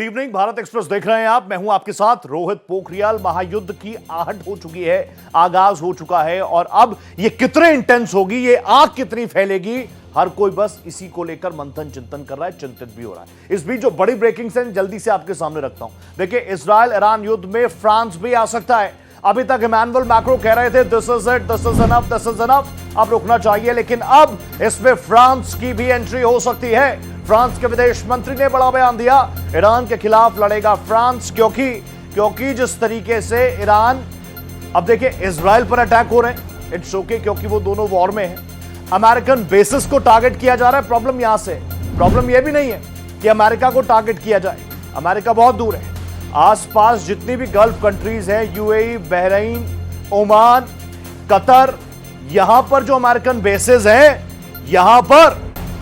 Good evening, Bharat express देख रहे हैं आप। मैं हूं आपके साथ रोहित पोखरियाल। महायुद्ध की आहट हो चुकी है, आगाज हो चुका है और अब ये कितने इंटेंस होगी, ये आग कितनी फैलेगी, हर कोई बस इसी को लेकर मंथन चिंतन कर रहा है, चिंतित भी हो रहा है। इस बीच जो बड़ी ब्रेकिंग है जल्दी से आपके सामने रखता हूं। देखिए, इजराइल ईरान युद्ध में फ्रांस भी आ सकता है। अभी तक इमैनुअल मैक्रो कह रहे थे this is it, this is enough, this is enough, अब रुकना चाहिए, लेकिन अब इसमें फ्रांस की भी एंट्री हो सकती है। फ्रांस के विदेश मंत्री ने बड़ा बयान दिया, ईरान के खिलाफ लड़ेगा फ्रांस, क्योंकि जिस तरीके से ईरान, अब देखिए इजराइल पर अटैक हो रहे हैं, इट्स ओके, क्योंकि वो दोनों वॉर में हैं। अमेरिकन बेसिस को टारगेट किया जा रहा है। प्रॉब्लम यहां से, प्रॉब्लम यह भी नहीं है कि अमेरिका को टारगेट किया जाए, अमेरिका बहुत दूर है। आसपास जितनी भी गल्फ कंट्रीज हैं, यूएई, बहरीन, ओमान, कतर, यहां पर जो अमेरिकन बेसेस हैं, यहां पर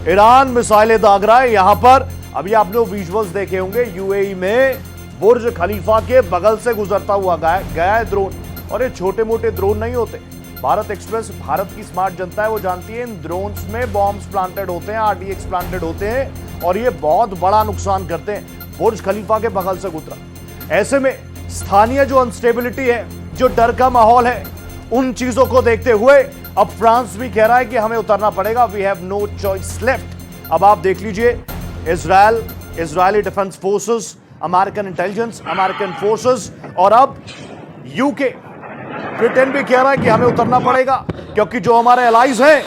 ईरान मिसाइलें दाग रहा है। यहां पर अभी आपने विजुअल्स देखे होंगे, यूएई में बुर्ज खलीफा के बगल से गुजरता हुआ गया है ड्रोन, और ये छोटे मोटे ड्रोन नहीं होते। भारत एक्सप्रेस, भारत की स्मार्ट जनता है, वो जानती है इन ड्रोन्स में बॉम्ब्स प्लांटेड होते हैं, आरडीएक्स प्लांटेड होते हैं, और ये बहुत बड़ा नुकसान करते हैं। बुर्ज खलीफा के बगल से गुजरा, ऐसे में स्थानीय जो अनस्टेबिलिटी है, जो डर का माहौल है, उन चीजों को देखते हुए अब फ्रांस भी कह रहा है कि हमें उतरना पड़ेगा, we have no choice left. अब आप देख लीजिए, Israeli defence forces, American intelligence, American forces, और अब यूके, ब्रिटेन भी कह रहा है कि हमें उतरना पड़ेगा, क्योंकि जो हमारे एलाइज हैं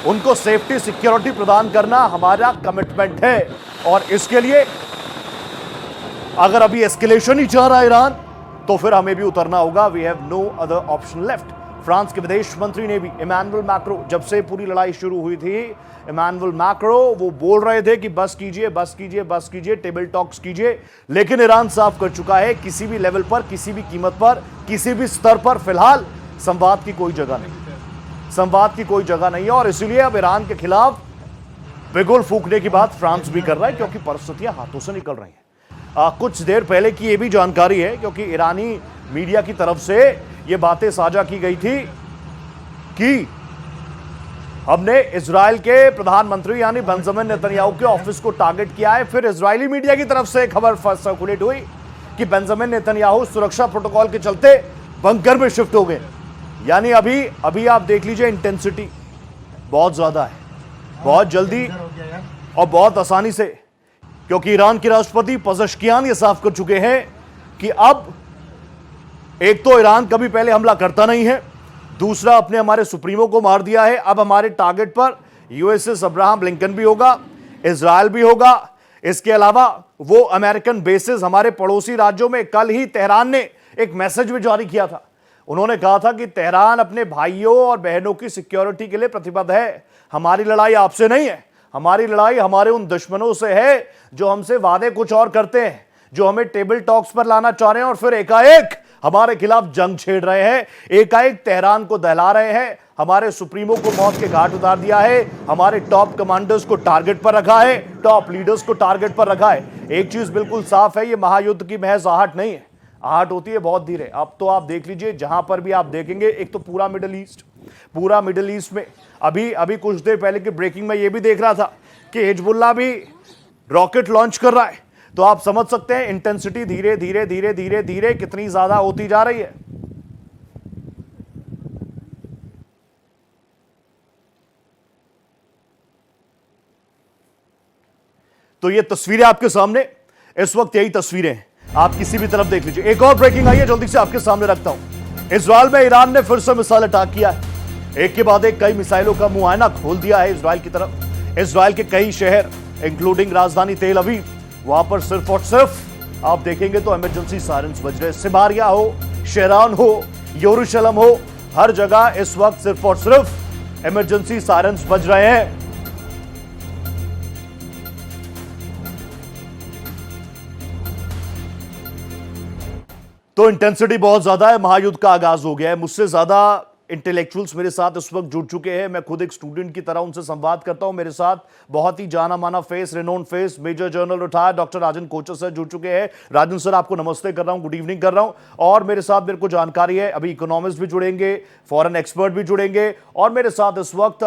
उनको सेफ्टी सिक्योरिटी प्रदान करना हमारा कमिटमेंट है। और इसके लिए अगर अभी एस्केलेशन ही चाह रहा है ईरान, तो फिर हमें भी उतरना होगा, we have no other option left. France के विदेश मंत्री ने भी, इमैनुअल मैक्रो, जब से पूरी लड़ाई शुरू हुई थी, इमैनुअल मैक्रो वो बोल रहे थे कि बस कीजिए, बस कीजिए, बस कीजिए, टेबल टॉक्स कीजिए, लेकिन ईरान साफ कर चुका है, किसी भी लेवल पर, किसी भी कीमत पर, किसी भी स्तर पर फिलहाल संवाद की कोई जगह नहीं, संवाद की कोई जगह नहीं है। और इसीलिए अब ईरान के खिलाफ बिगुल फूंकने की बात फ्रांस भी कर रहा है, क्योंकि परिस्थितियां हाथों से निकल रही हैं। कुछ देर पहले की यह भी जानकारी है, क्योंकि ईरानी मीडिया की तरफ से यह बातें साझा की गई थी कि हमने इजराइल के प्रधानमंत्री यानी बेंजामिन नेतन्याहू के ऑफिस को टारगेट किया है। फिर इजरायली मीडिया की तरफ से खबर सर्कुलेट हुई कि बेंजामिन नेतन्याहू सुरक्षा प्रोटोकॉल के चलते बंकर में शिफ्ट हो गए। यानी अभी आप देख लीजिए, इंटेंसिटी बहुत ज्यादा है, बहुत जल्दी और बहुत आसानी से, क्योंकि ईरान के राष्ट्रपति पज़ेश्कियान ये साफ कर चुके हैं कि अब एक तो ईरान कभी पहले हमला करता नहीं है, दूसरा अपने हमारे सुप्रीमो को मार दिया है, अब हमारे टारगेट पर यूएसएस अब्राहम लिंकन भी होगा, इजराइल भी होगा। इसके अलावा वो अमेरिकन बेसेस हमारे पड़ोसी राज्यों में, कल ही तेहरान ने एक मैसेज भी जारी किया था। उन्होंने कहा था कि तेहरान अपने भाइयों और बहनों की सिक्योरिटी के लिए प्रतिबद्ध है, हमारी लड़ाई आपसे नहीं है, हमारी लड़ाई हमारे उन दुश्मनों से है जो हमसे वादे कुछ और करते हैं, जो हमें टेबल टॉक्स पर लाना चाह रहे हैं और फिर एकाएक हमारे खिलाफ जंग छेड़ रहे हैं, एकाएक तेहरान को दहला रहे हैं, हमारे सुप्रीमो को मौत के घाट उतार दिया है, हमारे टॉप कमांडर्स को टारगेट पर रखा है, टॉप लीडर्स को टारगेट पर रखा है। एक चीज बिल्कुल साफ है, ये महायुद्ध की महज आहट नहीं है, आहट होती है बहुत धीरे। अब तो आप देख लीजिए, जहां पर भी आप देखेंगे, एक तो पूरा मिडिल ईस्ट में अभी कुछ देर पहले की ब्रेकिंग में ये भी देख रहा था कि हिजबुल्लाह भी रॉकेट लॉन्च कर रहा है। तो आप समझ सकते हैं इंटेंसिटी धीरे धीरे धीरे धीरे धीरे कितनी ज्यादा होती जा रही है। तो ये तस्वीरें आपके सामने, इस वक्त यही तस्वीरें हैं, आप किसी भी तरफ देख लीजिए। एक और ब्रेकिंग आई है, जल्दी से आपके सामने रखता हूं। इजराइल में ईरान ने फिर से मिसाइल अटैक किया है, एक के बाद एक कई मिसाइलों का मुआयना खोल दिया है इजराइल की तरफ। इजराइल के कई शहर इंक्लूडिंग राजधानी तेल अवीव, वहां पर सिर्फ और सिर्फ आप देखेंगे तो इमरजेंसी सायरन्स बज रहे। सिबारिया हो, शेरान हो, यरूशलेम हो, हर जगह इस वक्त सिर्फ और सिर्फ इमरजेंसी सायरन्स बज रहे हैं। तो इंटेंसिटी बहुत ज्यादा है, महायुद्ध का आगाज हो गया है। मुझसे ज्यादा इंटेलेक्चुअल्स मेरे साथ इस वक्त जुड़ चुके हैं, मैं खुद एक स्टूडेंट की तरह उनसे संवाद करता हूं। मेरे साथ बहुत ही जाना माना face, renowned face, major general retired doctor Rajan Kochar sir जुड़ चुके हैं। राजन सर, आपको नमस्ते कर रहा हूं, गुड इवनिंग कर रहा हूं। और मेरे साथ मेरे को जानकारी है, अभी इकोनॉमिस्ट भी जुड़ेंगे, फॉरेन एक्सपर्ट भी जुड़ेंगे, और मेरे साथ इस वक्त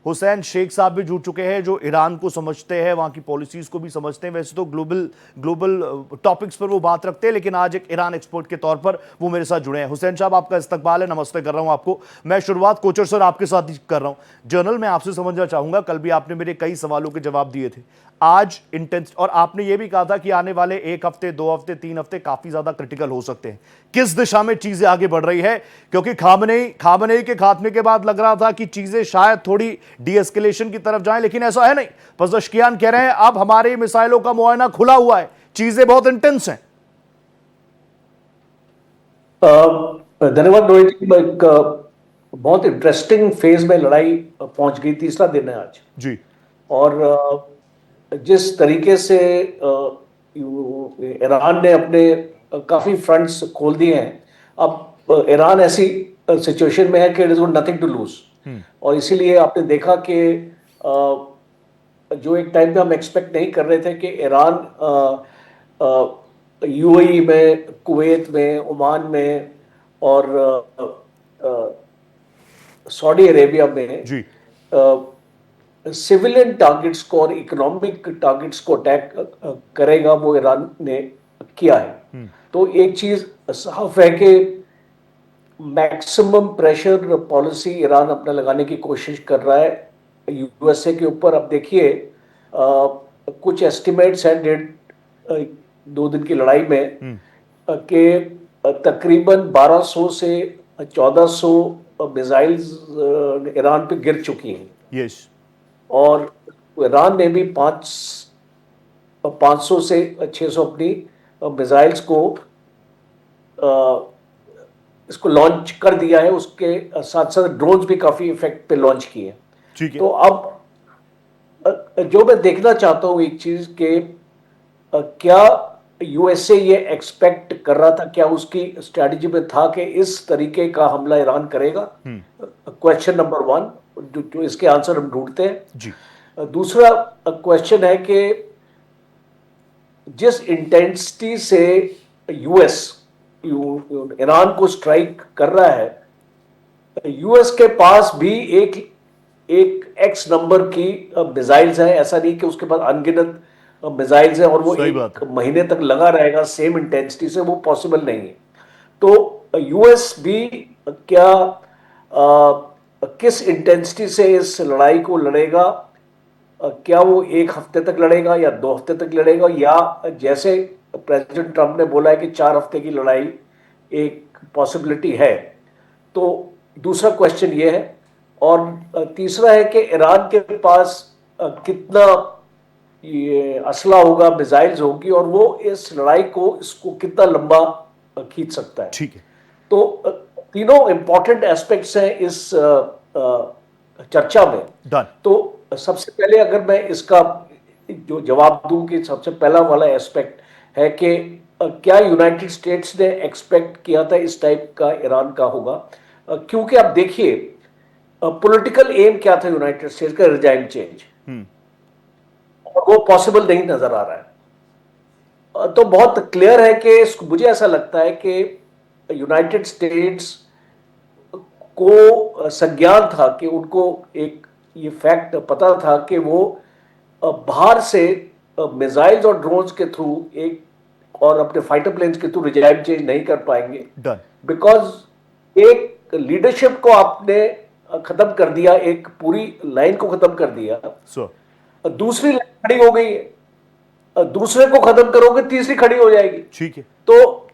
हुसैन शेख साहब भी जुड़ चुके हैं, जो ईरान को समझते हैं, वहां की पॉलिसीज को भी समझते हैं। वैसे तो ग्लोबल टॉपिक्स पर वो बात रखते हैं, लेकिन आज एक ईरान एक्सपर्ट के तौर पर वो मेरे साथ जुड़े हैं। हुसैन साहब, आपका इस्तकबाल है, नमस्ते कर रहा हूं आपको। मैं शुरुआत कोचर सर आपके साथ ही कर रहा हूं। जनरल, मैं आपसे समझना चाहूंगा, कल भी आपने मेरे कई सवालों के जवाब दिए थे। आज इंटेंस, और आपने ये भी कहा था कि आने वाले 1 हफ्ते, 2 हफ्ते, 3 हफ्ते काफी ज्यादा क्रिटिकल हो सकते हैं। किस दिशा में चीजें आगे बढ़ रही है? क्योंकि खामनेई के खात्मे के बाद लग रहा था कि चीजें शायद थोड़ी डीएस्केलेशन की तरफ जाएं, लेकिन ऐसा है नहीं। पज़ेश्कियान कह रहे हैं अब हमारे मिसाइलों का मुआयना खुला हुआ है, चीजें बहुत इंटेंस हैं। धन्यवाद रोहित जी। एक बहुत इंटरेस्टिंग फेज में लड़ाई पहुंच गई, तीसरा दिन है आज जी। और जिस तरीके से ईरान ने अपने काफी फ्रंट्स खोल दिए हैं, अब ईरान ऐसी सिचुएशन में है कि it is nothing to lose. और इसीलिए आपने देखा कि जो एक टाइम पे हम एक्सपेक्ट नहीं कर रहे थे कि ईरान यूएई में, कुवैत में, ओमान में और सऊदी अरेबिया में जी। सिविलियन टारगेट्स को और इकोनॉमिक टारगेट्स को अटैक करेगा, वो ईरान ने किया है। तो एक चीज साफ है कि मैक्सिमम प्रेशर पॉलिसी ईरान अपना लगाने की कोशिश कर रहा है यूएसए के ऊपर। अब देखिए, कुछ एस्टिमेट्स हैं 1.5-2 दिन की लड़ाई में कि तकरीबन 1200 से 1400 मिसाइल्स ईरान पे गिर चुकी हैं। यस। और ईरान ने भी 500 से 600 अपनी मिसाइल्स को इसको लॉन्च कर दिया है। उसके साथ साथ ड्रोन्स भी काफी इफेक्ट पे लॉन्च किए। ठीक है। तो अब जो मैं देखना चाहता हूं एक चीज के, क्या यूएसए ये एक्सपेक्ट कर रहा था, क्या उसकी स्ट्रैटेजी में था कि इस तरीके का हमला ईरान करेगा? क्वेश्चन नंबर 1, जो इसके आंसर हम ढूंढते हैं जी। दूसरा क्वेश्चन है कि जिस इंटेंसिटी से यूएस ईरान को स्ट्राइक कर रहा है, यूएस के पास भी एक एक्स नंबर की मिसाइल्स हैं। ऐसा नहीं कि उसके पास अनगिनत मिसाइल्स हैं और वो एक महीने तक लगा रहेगा सेम इंटेंसिटी से, वो पॉसिबल नहीं है। तो यूएस भी क्या किस इंटेंसिटी से इस लड़ाई को लड़ेगा? क्या वो 1 हफ्ते तक लड़ेगा या 2 हफ्ते तक लड़ेगा, या जैसे प्रेसिडेंट ट्रंप ने बोला है कि 4 हफ्ते की लड़ाई एक पॉसिबिलिटी है? तो दूसरा क्वेश्चन ये है। और तीसरा है कि ईरान के पास कितना ये असला होगा, मिसाइल्स होगी, और वो इस लड़ाई को इसको कितना लंबा खींच सकता है। ठीक है। तो तीनों इंपॉर्टेंट एस्पेक्ट्स हैं इस चर्चा में। डन। तो सबसे पहले अगर मैं इसका जो जवाब दूं कि सबसे पहला वाला एस्पेक्ट है कि क्या यूनाइटेड स्टेट्स ने एक्सपेक्ट किया था इस टाइप का ईरान का होगा? क्योंकि आप देखिए, पॉलिटिकल एम क्या था यूनाइटेड स्टेट्स का? रिजाइम चेंज, और वो पॉसिबल नहीं नजर आ रहा है। तो बहुत क्लियर है कि मुझे ऐसा लगता है कि यूनाइटेड स्टेट्स को संज्ञान था कि उनको एक ये फैक्ट पता था कि वो बाहर से मिसाइल्स और ड्रोन्स के थ्रू और अपने फाइटर प्लेन्स के थ्रू रिजाइम चेंज नहीं कर पाएंगे। बिकॉज एक लीडरशिप को आपने खत्म कर दिया, एक पूरी लाइन को खत्म कर दिया, दूसरी लाइन खड़ी हो गई है, दूसरे को खत्म करोगे तीसरी खड़ी हो जाएगी। ठीक है। तो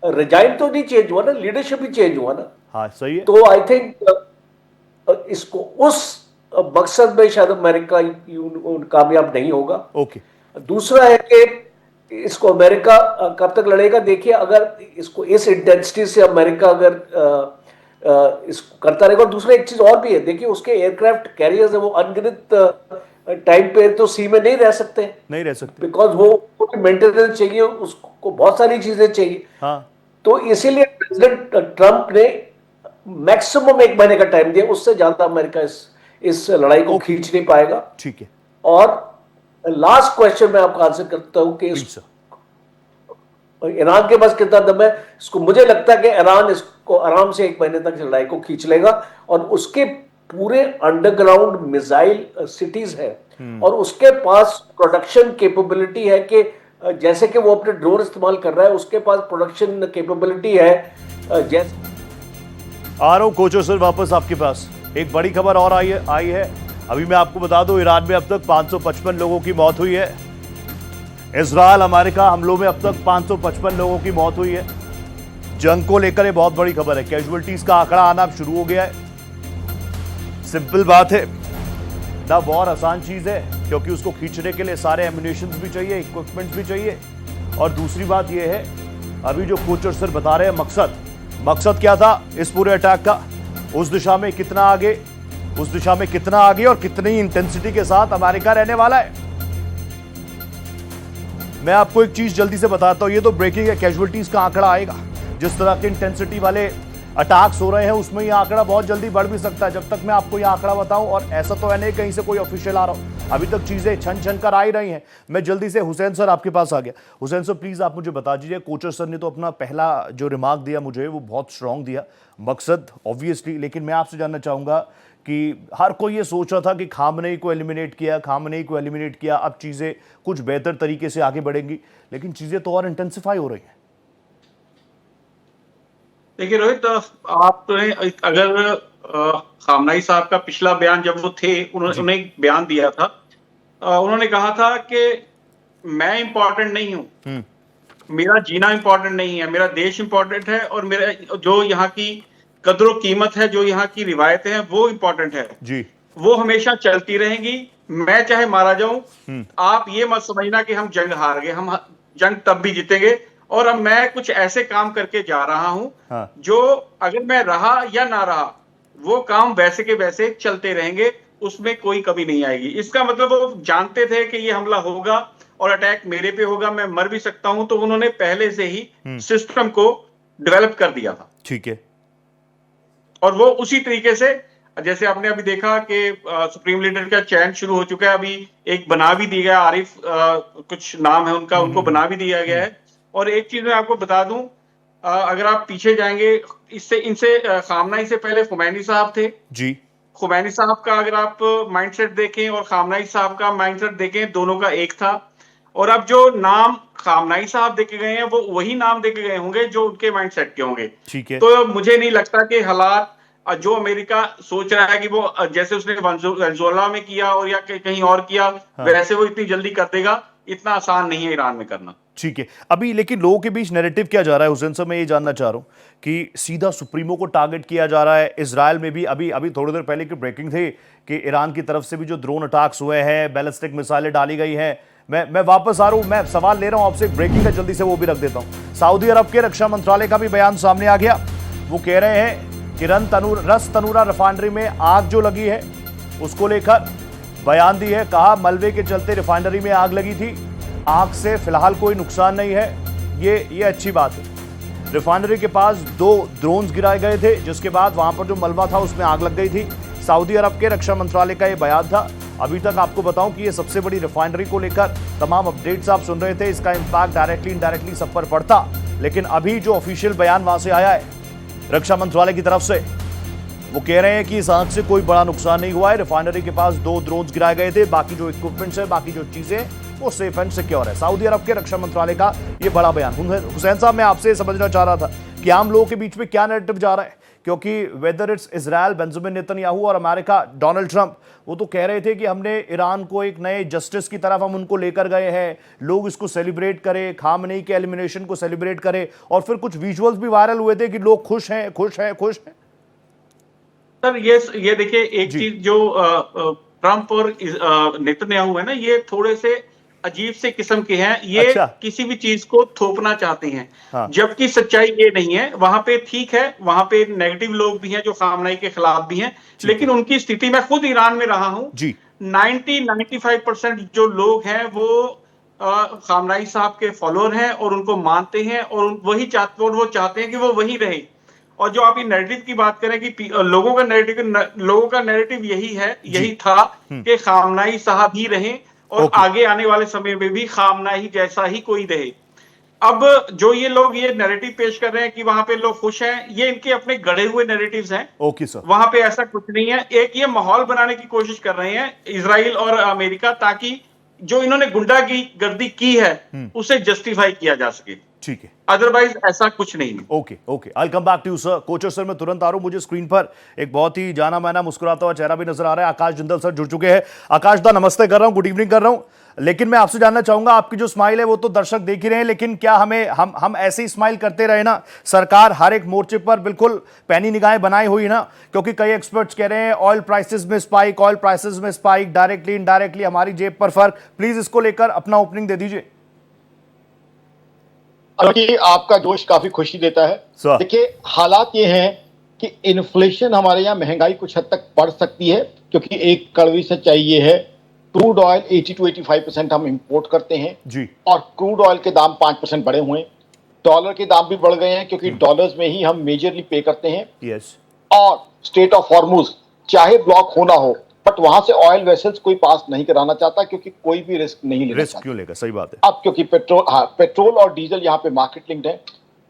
रिजाइम तो नहीं चेंज हुआ ना, लीडरशिप ही चेंज हुआ ना। हाँ, सही है। तो आई थिंक इसको उस मकसद में शायद अमेरिका कामयाब नहीं होगा। ओके। दूसरा है कि इसको अमेरिका कब तक लड़ेगा? देखिए, अगर इसको इस इंटेंसिटी से अमेरिका अगर इसको करता रहेगा, और दूसरा एक चीज और भी है, देखिए उसके एयरक्राफ्ट कैरियर्स है, वो अनगिनत टाइम पे तो सी में नहीं रह सकते, बिकॉज वो मेंटेनेंस चाहिए, उसको बहुत सारी चीजें चाहिए। हाँ। तो इसीलिए प्रेसिडेंट ट्रंप ने मैक्सिमम 1 महीने का टाइम दिया, उससे ज्यादा अमेरिका इस लड़ाई को खींच नहीं पाएगा। ठीक है। और लास्ट क्वेश्चन मैं आपको आंसर करता हूं कि ईरान के पास कितना दम है? इसको मुझे लगता है कि ईरान इसको आराम से 1 महीने तक लड़ाई को खींच लेगा, और उसके पूरे अंडरग्राउंड मिसाइल सिटीज है और उसके पास प्रोडक्शन कैपेबिलिटी है कि जैसे कि वो अपने ड्रोन इस्तेमाल कर रहा है, उसके पास प्रोडक्शन कैपेबिलिटी है। जैसे आ रहा हूं कोचर सर वापस आपके पास। एक बड़ी खबर और आई है। अभी मैं आपको बता दूं, ईरान में अब तक 555 लोगों की मौत हुई है। इजराइल अमेरिका हमलों में अब तक 555 लोगों की मौत हुई है। जंग को लेकर ये बहुत बड़ी खबर है। कैजुअलिटीज का आंकड़ा आना अब शुरू हो गया है। सिंपल बात है, ना वॉर आसान चीज है, क्योंकि उसको खींचने के लिए सारे एम्युनिशंस भी चाहिए, इक्विपमेंट्स भी चाहिए। और दूसरी बात यह है, अभी जो कोचर सर बता रहे हैं मकसद क्या था इस पूरे अटैक का, उस दिशा में कितना आगे और कितनी इंटेंसिटी के साथ अमेरिका रहने वाला है। मैं आपको एक चीज जल्दी से बताता हूं, ये तो ब्रेकिंग है, कैजुअलिटीज का आंकड़ा आएगा। जिस तरह के इंटेंसिटी वाले अटैक्स हो रहे हैं उसमें यह आंकड़ा बहुत जल्दी बढ़ भी सकता है। जब तक मैं आपको यह आंकड़ा बताऊं, और ऐसा तो है नहीं कहीं से कोई ऑफिशियल आ रहा हो, अभी तक चीजें छन कर आ ही रही हैं। मैं जल्दी से हुसैन सर आपके पास आ गया। हुसैन सर प्लीज आप मुझे बता दीजिए, कोचर सर ने तो अपना पहला जो रिमार्क दिया मुझे वो बहुत स्ट्रांग दिया, मकसद ऑब्वियसली, लेकिन मैं आपसे जानना चाहूंगा कि हर कोई ये सोच रहा था कि खामनेई को एलिमिनेट किया, अब चीजें कुछ बेहतर तरीके से आगे बढ़ेंगी, लेकिन चीजें तो और इंटेंसिफाई हो रही हैं। देखिए रोहित, आप अगर खामनेई साहब का पिछला बयान जब वो थे, उन्होंने एक बयान दिया था, उन्होंने कहा था कि मैं इंपॉर्टेंट नहीं हूं, मेरा जीना इंपॉर्टेंट नहीं है, मेरा देश इंपॉर्टेंट है, और मेरा जो यहाँ की कदर कीमत है, जो यहाँ की रिवायतें हैं वो इंपॉर्टेंट है जी, वो हमेशा चलती रहेंगी, मैं चाहे मारा जाऊं। आप ये मत समझना कि हम जंग हार गए, हम जंग तब भी जीतेंगे, और अब मैं कुछ ऐसे काम करके जा रहा हूं जो अगर मैं रहा या ना रहा, वो काम वैसे के वैसे चलते रहेंगे, उसमें कोई कमी नहीं आएगी। इसका मतलब वो जानते थे कि ये हमला होगा और अटैक मेरे पे होगा, मैं मर भी सकता हूं, तो उन्होंने पहले से ही सिस्टम को डेवलप कर दिया था। ठीक है, और वो उसी तरीके से, जैसे आपने अभी देखा कि सुप्रीम लीडर का चयन शुरू हो चुका है, अभी एक बना भी दिया गया, आरिफ कुछ नाम है उनका, उनको बना भी दिया गया है। और एक चीज मैं आपको बता दूं, अगर आप पीछे जाएंगे, इनसे खामनेई से पहले खुमैनी साहब थे जी। खुमैनी साहब का अगर आप माइंडसेट देखें और खामनेई साहब का माइंडसेट देखें, दोनों का एक था। और अब जो नाम खामनेई साहब देके गए हैं, वो वही नाम देके गए होंगे जो उनके माइंडसेट के होंगे। ठीक है, तो मुझे नहीं लगता कि हालात जो अमेरिका सोच रहा है कि वो जैसे उसने वेनेजुएला में किया और या कहीं और किया, वैसे वो इतनी जल्दी कर देगा, इतना आसान नहीं है ईरान में करना। ठीक है, अभी लेकिन लोगों के बीच नैरेटिव क्या जा रहा है हुसैन साहब, मैं ये जानना चाह रहा हूं कि सीधा सुप्रीमो को टारगेट किया जा रहा है। इजराइल में भी अभी थोड़ी देर पहले की ब्रेकिंग थी कि ईरान की तरफ से भी जो ड्रोन अटैक्स हुए हैं, बैलिस्टिक मिसाइलें डाली गई हैं। मैं वापस आ रहा हूं, मैं सवाल ले रहा हूं आपसे, ब्रेकिंग है, जल्दी से वो भी रख देता हूं। सऊदी अरब के रक्षा मंत्रालय का भी बयान सामने आ गया। वो कह रहे हैं कि रस तनूरा रिफाइनरी में आग जो लगी है उसको लेकर बयान दी है। कहा मलबे के चलते रिफाइनरी में आग लगी थी, आग से फिलहाल कोई नुकसान नहीं है, ये अच्छी बात है। रिफाइनरी के पास 2 ड्रोन्स गिराए गए थे, जिसके बाद वहां पर जो मलबा था उसमें आग लग गई थी। सऊदी अरब के रक्षा मंत्रालय का यह बयान था। अभी तक आपको बताऊं कि यह सबसे बड़ी रिफाइनरी को लेकर तमाम अपडेट्स आप सुन रहे थे, इसका इंपैक्ट डायरेक्टली इनडायरेक्टली सब पर पड़ता। लेकिन अभी जो ऑफिशियल बयान वहां से आया है रक्षा मंत्रालय की तरफ से, वो कह रहे हैं कि इस आग से कोई बड़ा नुकसान नहीं हुआ है। रिफाइनरी के पास 2 ड्रोन्स गिराए गए थे, बाकी जो इक्विपमेंट्स है, बाकी जो चीजें वो सेफ एंड सिक्योर है। सऊदी अरब के रक्षा मंत्रालय का ये बड़ा बयान। हुसैन साहब, मैं आपसे समझना चाह रहा था कि आम लोगों के बीच में क्या नैरेटिव जा रहा है, क्योंकि whether it's Israel Benjamin Netanyahu और अमेरिका डोनाल्ड ट्रंप, वो तो कह रहे थे कि हमने ईरान को एक नए जस्टिस की तरफ हम उनको लेकर गए हैं, लोग इसको सेलिब्रेट करें, खामनेई के एलिमिनेशन को सेलिब्रेट करें, और फिर कुछ विजुअल्स भी वायरल हुए थे कि लोग खुश हैं। सर ये देखिए, एक चीज जो ट्रंप और नेतन्याहू है ना, ये थोड़े से अजीब से किस्म के हैं। ये किसी भी चीज को थोपना चाहते हैं, जबकि सच्चाई ये नहीं है। वहां पे ठीक है, वहां पे नेगेटिव लोग भी हैं जो खामनेई के खिलाफ भी हैं, लेकिन उनकी स्थिति, मैं खुद ईरान में रहा हूं, 90-95% जो लोग हैं वो खामनेई साहब के फॉलोअर हैं और उनको मानते हैं, और वो चाहते हैं कि वो वही रहे। और जो आप ये नैरेटिव की बात करें कि लोगों का नैरेटिव यही था कि खामनेई साहब ही रहे और आगे आने वाले समय में भी खामनेई जैसा ही कोई रहे। अब जो ये लोग ये नैरेटिव पेश कर रहे हैं कि वहां पे लोग खुश हैं, ये इनके अपने गढ़े हुए नैरेटिव्स हैं। Okay sir. वहां पे ऐसा कुछ नहीं है। एक ये माहौल बनाने की कोशिश कर रहे हैं इजराइल और अमेरिका, ताकि जो इन्होंने गुंडागर्दी की है उसे जस्टिफाई किया जा सके। ठीक है, अदरवाइज ऐसा कुछ नहीं है। Okay okay, I come back to you sir. Kochhar sir मैं तुरंत आ रहा हूं, मुझे स्क्रीन पर एक बहुत ही जाना माना मुस्कुराता हुआ चेहरा भी नजर आ रहा है। आकाश जिंदल सर जुड़ चुके हैं। आकाश दा नमस्ते कर रहा हूं, गुड इवनिंग कर रहा हूं। लेकिन मैं आपसे जानना चाहूंगा, आपकी जो स्माइल है वो तो दर्शक देख ही रहे हैं, लेकिन क्या हम ऐसे ही स्माइल करते रहे ना? सरकार हर एक मोर्चे पर बिल्कुल पैनी निगाहें बनाई हुई ना, क्योंकि कई एक्सपर्ट्स कह रहे हैं ऑयल प्राइसेस में स्पाइक, ऑयल प्राइसेस में स्पाइक, डायरेक्टली इनडायरेक्टली हमारी जेब पर फर्क। प्लीज इसको लेकर अपना ओपनिंग दे दीजिए। हालांकि आपका जोश काफी खुशी देता है। सर। देखिए, हालात ये हैं कि इन्फ्लेशन हमारे यहाँ, महंगाई कुछ हद तक बढ़ सकती है, क्योंकि एक कड़वी सच्चाई ये है, क्रूड ऑयल 80 to 85% हम इंपोर्ट करते हैं जी, और क्रूड ऑयल के दाम 5% बढ़े हुए हैं। डॉलर के दाम भी बढ़ गए हैं, क्योंकि डॉलर्स में ही हम मेजरली पे करते हैं। यस। और स्टेट ऑफ हॉर्मुज चाहे ब्लॉक होना हो, बट वहां से ऑयल वेसल्स कोई पास नहीं कराना चाहता, क्योंकि कोई भी रिस्क नहीं लेना रिस्क चाहता। क्यों लेगा, सही बात है। अब क्योंकि पेट्रोल और डीजल यहाँ पे मार्केट लिंक्ड है,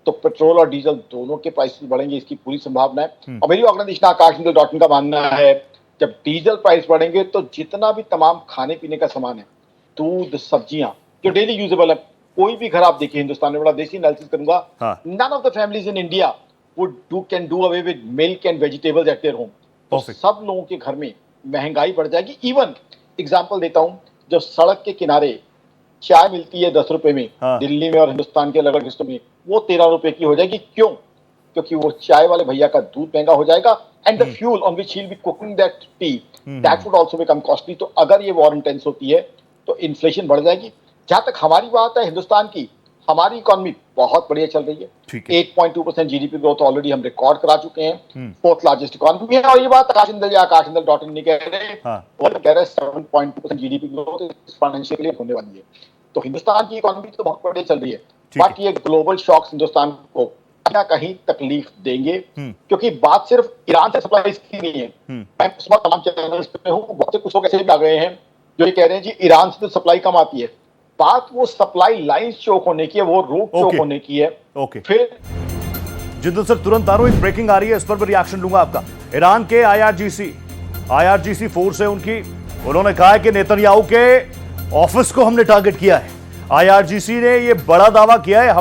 तो पेट्रोल और डीजल दोनों के प्राइसेस बढ़ेंगे, इसकी पूरी संभावना है। और मेरी ऑर्गेनाइजेशन आकाशनिंदल.in का मानना है, जब डीजल प्राइस बढ़ेंगे तो जितना भी तमाम खाने पीने का सामान है, दूध, सब्जियां जो डेली यूजेबल है, कोई भी घर आप देखिए हिंदुस्तान में, बड़ा देसी एनालिसिस करूंगा, none of the families in India can do away with milk and vegetables at their home. तो सब लोगों के घर में महंगाई बढ़ जाएगी। इवन एग्जांपल देता हूं, जो सड़क के किनारे चाय मिलती है 10 रुपए में, दिल्ली में और हिंदुस्तान के अलग अलग हिस्सों में वो 13 रुपए की हो जाएगी। क्यों? क्योंकि वो चाय वाले भैया का दूध महंगा हो जाएगा, and the fuel on which he will be cooking that T, that would also become costly. तो अगर ये वॉर इंटेंस होती है तो इन्फ्लेशन बढ़ जाएगी। जहां तक हमारी बात है हिंदुस्तान की, हमारी इकोनॉमी बहुत बढ़िया चल रही है। 8.2% जीडीपी ग्रोथ ऑलरेडी हम रिकॉर्ड करा चुके हैं, फोर्थ लार्जेस्ट इकोनॉमी है। और ये बात आकाशनिंदल.in नहीं कह रहे, वो कह रहे 7.2% जीडीपी ग्रोथ इस फाइनेंशियल ईयर होने वाली है। तो हिंदुस्तान की इकोनॉमी तो बहुत बढ़िया चल रही है, बट ये ग्लोबल शॉक्स हिंदुस्तान को कहीं ना कहीं तकलीफ देंगे, क्योंकि बात सिर्फ ईरान से सप्लाई की नहीं है। मैं इस बार तमाम चैनल्स पे हूं, बहुत से कुछ लोग ऐसे भी आ गए हैं जो ये कह रहे हैं जी ईरान से तो सप्लाई कम आती है। बात वो सप्लाई लाइन चोक होने की है, वो रूट चोक होने की है। फिर जिंदल सर तुरंत आ रहा हूं, एक ब्रेकिंग आ रही है, इस पर भी रिएक्शन लूंगा आपका। ईरान के आईआरजीसी फोर्स है उनकी, उन्होंने कहा है कि नेतन्याहू के ऑफिस को हमने टारगेट किया है। आईआरजीसी ने ये बड़ा दावा किया है,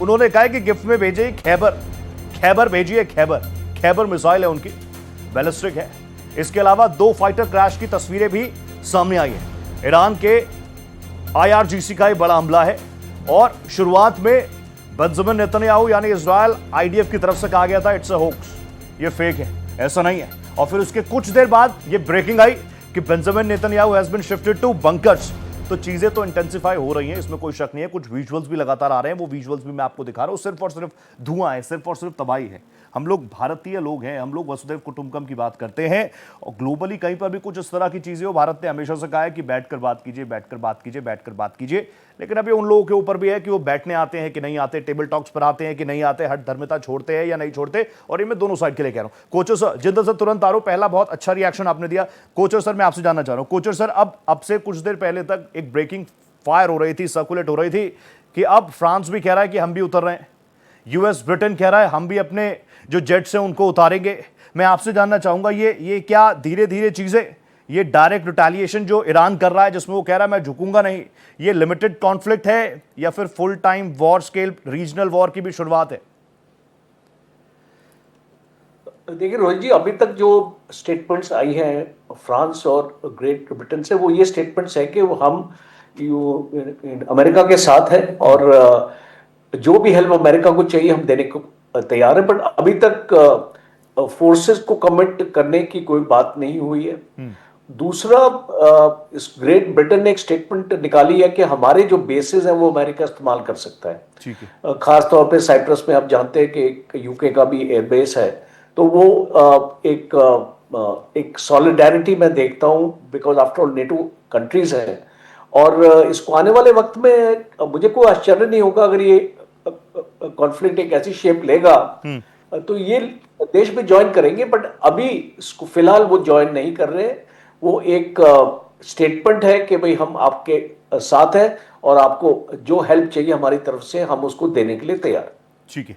उन्होंने कहा है कि गिफ्ट में भेजे खैबर भेजी है, खैबर मिसाइल है उनकी, बैलिस्टिक है। इसके अलावा 2 फाइटर क्रैश की तस्वीरें भी सामने आई है। ईरान के आईआरजीसी का एक बड़ा हमला है, और शुरुआत में बेंजामिन नेतन्याहू यानी इजराइल आईडीएफ की तरफ से कहा गया था इट्स अ होक्स, ये फेक है, ऐसा नहीं है। और फिर उसके कुछ देर बाद ये ब्रेकिंग आई कि Benjamin Netanyahu has been shifted to bunkers. तो चीजें तो इंटेंसिफाई हो रही हैं, इसमें कोई शक नहीं है। कुछ विजुअल्स भी लगातार आ रहे हैं, वो विजुअल्स भी मैं आपको दिखा रहा हूं। सिर्फ और सिर्फ धुआं है, सिर्फ और सिर्फ तबाही है। हम लोग भारतीय लोग हैं, हम लोग वसुधैव कुटुंबकम की बात करते हैं, और ग्लोबली कहीं पर भी कुछ इस तरह की चीजें हो, भारत ने हमेशा से कहा है कि बैठकर बात कीजिए, बैठकर बात कीजिए, बैठकर बात कीजिए। लेकिन अभी उन लोगों के ऊपर भी है कि वो बैठने आते हैं कि नहीं आते, टेबल टॉक्स पर आते हैं कि नहीं आते, हट धर्मिता छोड़ते हैं या नहीं छोड़ते। और ये मैं दोनों साइड के लिए कह रहा हूं। कोचर सर, जिंदल सर तुरंत आ रहा हूं, पहला बहुत अच्छा रिएक्शन आपने दिया। कोचर सर मैं आपसे जानना चाह रहा हूं, कोचर सर अब से कुछ देर पहले तक एक ब्रेकिंग फायर हो रही थी, सर्कुलेट हो रही थी कि अब फ्रांस भी कह रहा है कि हम भी उतर रहे हैं, यूएस ब्रिटेन कह रहा है हम भी अपने जो जेट्स हैं उनको उतारेंगे। मैं आपसे जानना चाहूंगा, ये क्या धीरे धीरे चीजें, ये डायरेक्ट रिटेलिएशन जो ईरान कर रहा है जिसमें वो कह रहा है मैं झुकूंगा नहीं, ये लिमिटेड कॉन्फ्लिक्ट है या फिर full time war scale regional war की भी शुरुआत है? देखिए रोहित जी, अभी तक जो स्टेटमेंट्स आई हैं फ्रांस और ग्रेट ब्रिटेन से, वो ये स्टेटमेंट्स है कि वो हम अमेरिका के साथ है, और जो भी हेल्प अमेरिका को चाहिए हम देने को तैयार है। बट अभी तक फोर्सेस को कमिट करने की कोई बात नहीं हुई है। दूसरा, इस ग्रेट ब्रिटेन ने एक स्टेटमेंट निकाली है कि हमारे जो बेसेस हैं वो अमेरिका इस्तेमाल कर सकता है। ठीक है। खास तौर पे साइप्रस में आप जानते हैं कि एक यूके का भी एयरबेस है, तो वो एक सॉलिडारिटी मैं देखता हूं, because after all NATO countries हैं। और इसको आने वाले वक्त में मुझे कोई आश्चर्य नहीं होगा अगर ये कॉन्फ्लिक्ट एक ऐसी शेप लेगा तो ये देश भी ज्वाइन करेंगे। बट अभी इसको फिलहाल वो ज्वाइन नहीं कर रहे। वो एक स्टेटमेंट है कि भाई हम आपके साथ हैं और आपको जो हेल्प चाहिए हमारी तरफ से हम उसको देने के लिए तैयार हैं। ठीक है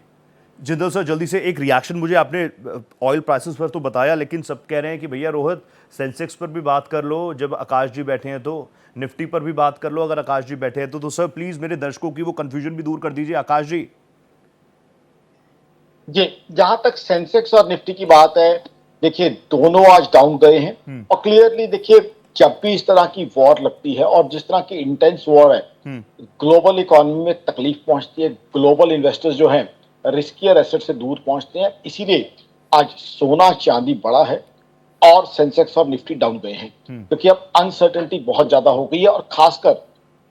जिंदल सर, जल्दी से एक रिएक्शन मुझे आपने ऑयल प्राइसेस पर तो बताया, लेकिन सब कह रहे हैं कि भैया रोहित सेंसेक्स पर भी बात कर लो, जब आकाश जी बैठे हैं तो निफ्टी पर भी बात कर लो अगर आकाश जी बैठे हैं तो सर प्लीज मेरे दर्शकों की वो कंफ्यूजन भी दूर कर दीजिए आकाश जी। जी, जहां तक सेंसेक्स और निफ्टी की बात है, देखिए दोनों आज डाउन गए हैं और क्लियरली देखिए जब भी इस तरह की वॉर लगती है और जिस तरह की इंटेंस वॉर है, ग्लोबल इकोनॉमी में तकलीफ पहुंचती है, ग्लोबल इन्वेस्टर्स जो हैं रिस्कियर एसेट से दूर पहुंचते हैं, इसीलिए आज सोना चांदी बढ़ा है और सेंसेक्स और निफ्टी डाउन गए हैं क्योंकि अब अनसर्टेनिटी बहुत ज्यादा हो गई है और खासकर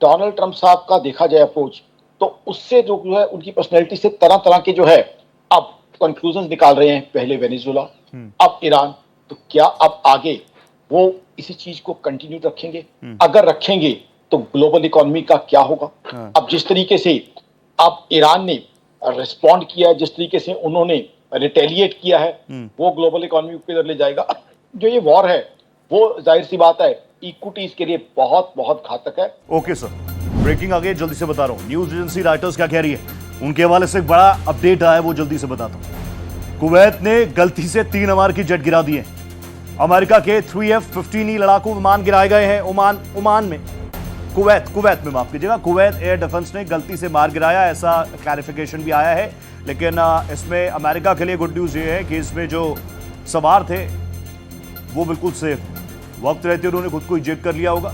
डोनाल्ड ट्रंप साहब का देखा जाए अप्रोच तो उससे जो है उनकी पर्सनैलिटी से तरह तरह के जो है अब कंक्लूजन निकाल रहे हैं, पहले वेनेजुएला अब ईरान, तो क्या अब आगे वो इसी चीज को कंटिन्यू रखेंगे? अगर रखेंगे तो ग्लोबल इकोनॉमी का क्या होगा? अब जिस तरीके से अब ईरान ने रिस्पॉन्ड किया है, जिस तरीके से उन्होंने रिटेलिएट किया है, वो ग्लोबल इकोनॉमी को किधर ले जाएगा? जो ये वॉर है वो जाहिर सी बात है इक्विटीज के लिए बहुत बहुत घातक है। ओके सर, ब्रेकिंग आ गई, जल्दी से बता रहा हूँ। न्यूज एजेंसी रॉयटर्स क्या कह रही है, उनके हवाले से एक बड़ा अपडेट आया, वो जल्दी से बताता हूँ। कुवैत ने गलती से 3 अमार की जेट गिरा दिए। अमेरिका के 3F-15E लड़ाकू विमान गिराए गए हैं ओमान में, कुवैत में माफ कीजिएगा। कुवैत एयर डिफेंस ने गलती से मार गिराया, ऐसा क्लैरिफिकेशन भी आया है। लेकिन इसमें अमेरिका के लिए गुड न्यूज ये है कि इसमें जो सवार थे वो बिल्कुल सेफ, वक्त रहते उन्होंने खुद को इजेक्ट कर लिया होगा।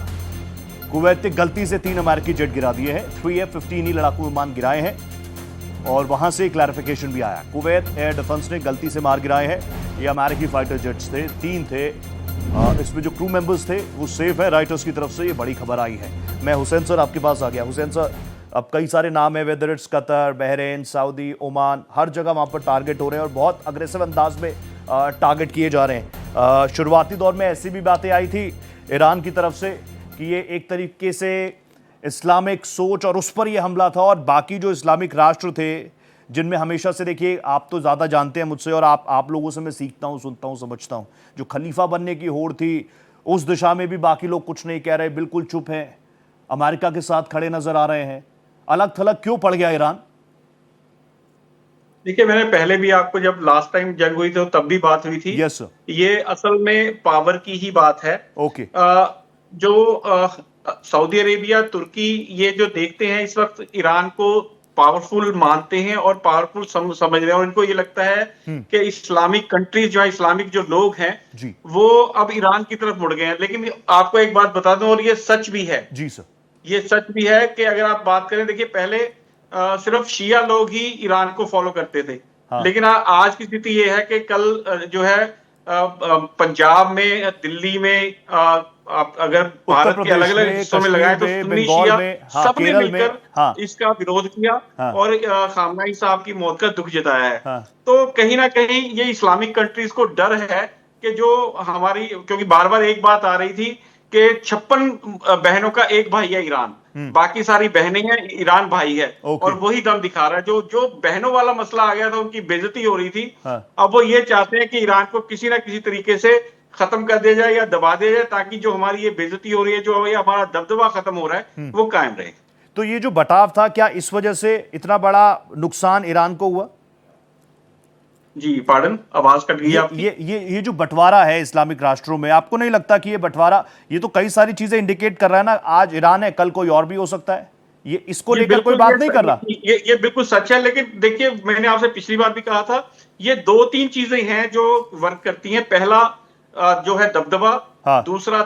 कुवैत ने गलती से 3 अमेरिकी जेट गिरा दिए हैं, 3F-15E लड़ाकू विमान गिराए हैं और वहां से क्लैरिफिकेशन भी आया। कुवैत एयर डिफेंस ने गलती से मार गिराए हैं, ये अमेरिकी फाइटर जेट्स थे, 3 थे। इसमें जो क्रू मेंबर्स थे वो सेफ है, राइटर्स की तरफ से ये बड़ी खबर आई है। मैं हुसैन सर आपके पास आ गया। हुसैन सर, अब कई सारे नाम है, whether it's Qatar, Bahrain, Saudi, Oman, हर जगह वहां पर टारगेट हो रहे हैं और बहुत अग्रेसिव अंदाज में टारगेट किए जा रहे हैं। शुरुआती दौर में ऐसी भी बातें आई थी ईरान की तरफ से कि ये एक तरीके से इस्लामिक सोच और उस पर यह हमला था, और बाकी जो इस्लामिक राष्ट्र थे जिनमें हमेशा से, देखिए आप तो ज़्यादा जानते हैं मुझसे और आप लोगों से मैं सीखता हूँ, सुनता हूँ, समझता हूँ, जो खलीफा बनने की होड़ थी उस दिशा में भी बाकी लोग कुछ नहीं कह रहे, बिल्कुल चुप हैं, अमेरिका के साथ खड़े नजर आ रहे हैं। अलग थलग क्यों पड़ गया ईरान? देखिए, मैंने पहले भी आपको, जब लास्ट टाइम जंग हुई थी तब भी बात हुई थी। Yes sir. ये असल में पावर की ही बात है। ओके। जो सऊदी अरेबिया, तुर्की, ये जो देखते हैं इस वक्त ईरान को पावरफुल मानते हैं और पावरफुल समझ रहे हैं, और इनको ये लगता है कि इस्लामिक कंट्रीज जो है, इस्लामिक जो लोग हैं वो अब ईरान की तरफ मुड़ गए हैं। लेकिन आपको एक बात बता दूं, और ये सच भी है। जी सर, ये सच भी है कि अगर आप बात करें, देखिए पहले सिर्फ शिया लोग ही ईरान को फॉलो करते थे। हाँ। लेकिन आज की स्थिति ये है कि कल जो है पंजाब में, दिल्ली में, आप अगर भारत के अलग अलग हिस्सों में लगाए तो सुन्नी शिया सबने मिलकर इसका विरोध किया और खामनेई साहब की मौत का दुख जताया है। तो कहीं ना कहीं ये इस्लामिक कंट्रीज को डर है कि जो हमारी, क्योंकि बार बार एक बात आ रही थी कि 56 बहनों का एक भाई है ईरान, बाकी सारी बहनें हैं, ईरान भाई है। और वही दम दिखा रहा है। जो बहनों वाला मसला आ गया था, उनकी बेइज्जती हो रही थी, अब वो ये चाहते हैं कि ईरान को किसी ना किसी तरीके से खत्म कर दिया जाए या दबा दिया जाए, ताकि जो हमारी ये बेइज्जती हो रही है, जो ये हमारा दबदबा खत्म हो रहा है, वो कायम रहे। तो ये जो बटाव था, क्या इस वजह से इतना बड़ा नुकसान ईरान को हुआ? जी, पार्डन, आवाज कट गई आपकी। ये जो बंटवारा है इस्लामिक राष्ट्रों में, आपको नहीं लगता कि ये बंटवारा, ये तो कई सारी चीजें इंडिकेट कर रहा है ना, आज ईरान है, कल कोई और भी हो सकता है, ये इसको लेकर कोई बात नहीं कर रहा? ये बिल्कुल सच है। लेकिन देखिए, मैंने आपसे पिछली बार भी कहा था, ये 2-3 चीजें हैं जो वर्क करती हैं। पहला जो है दबदबा, दूसरा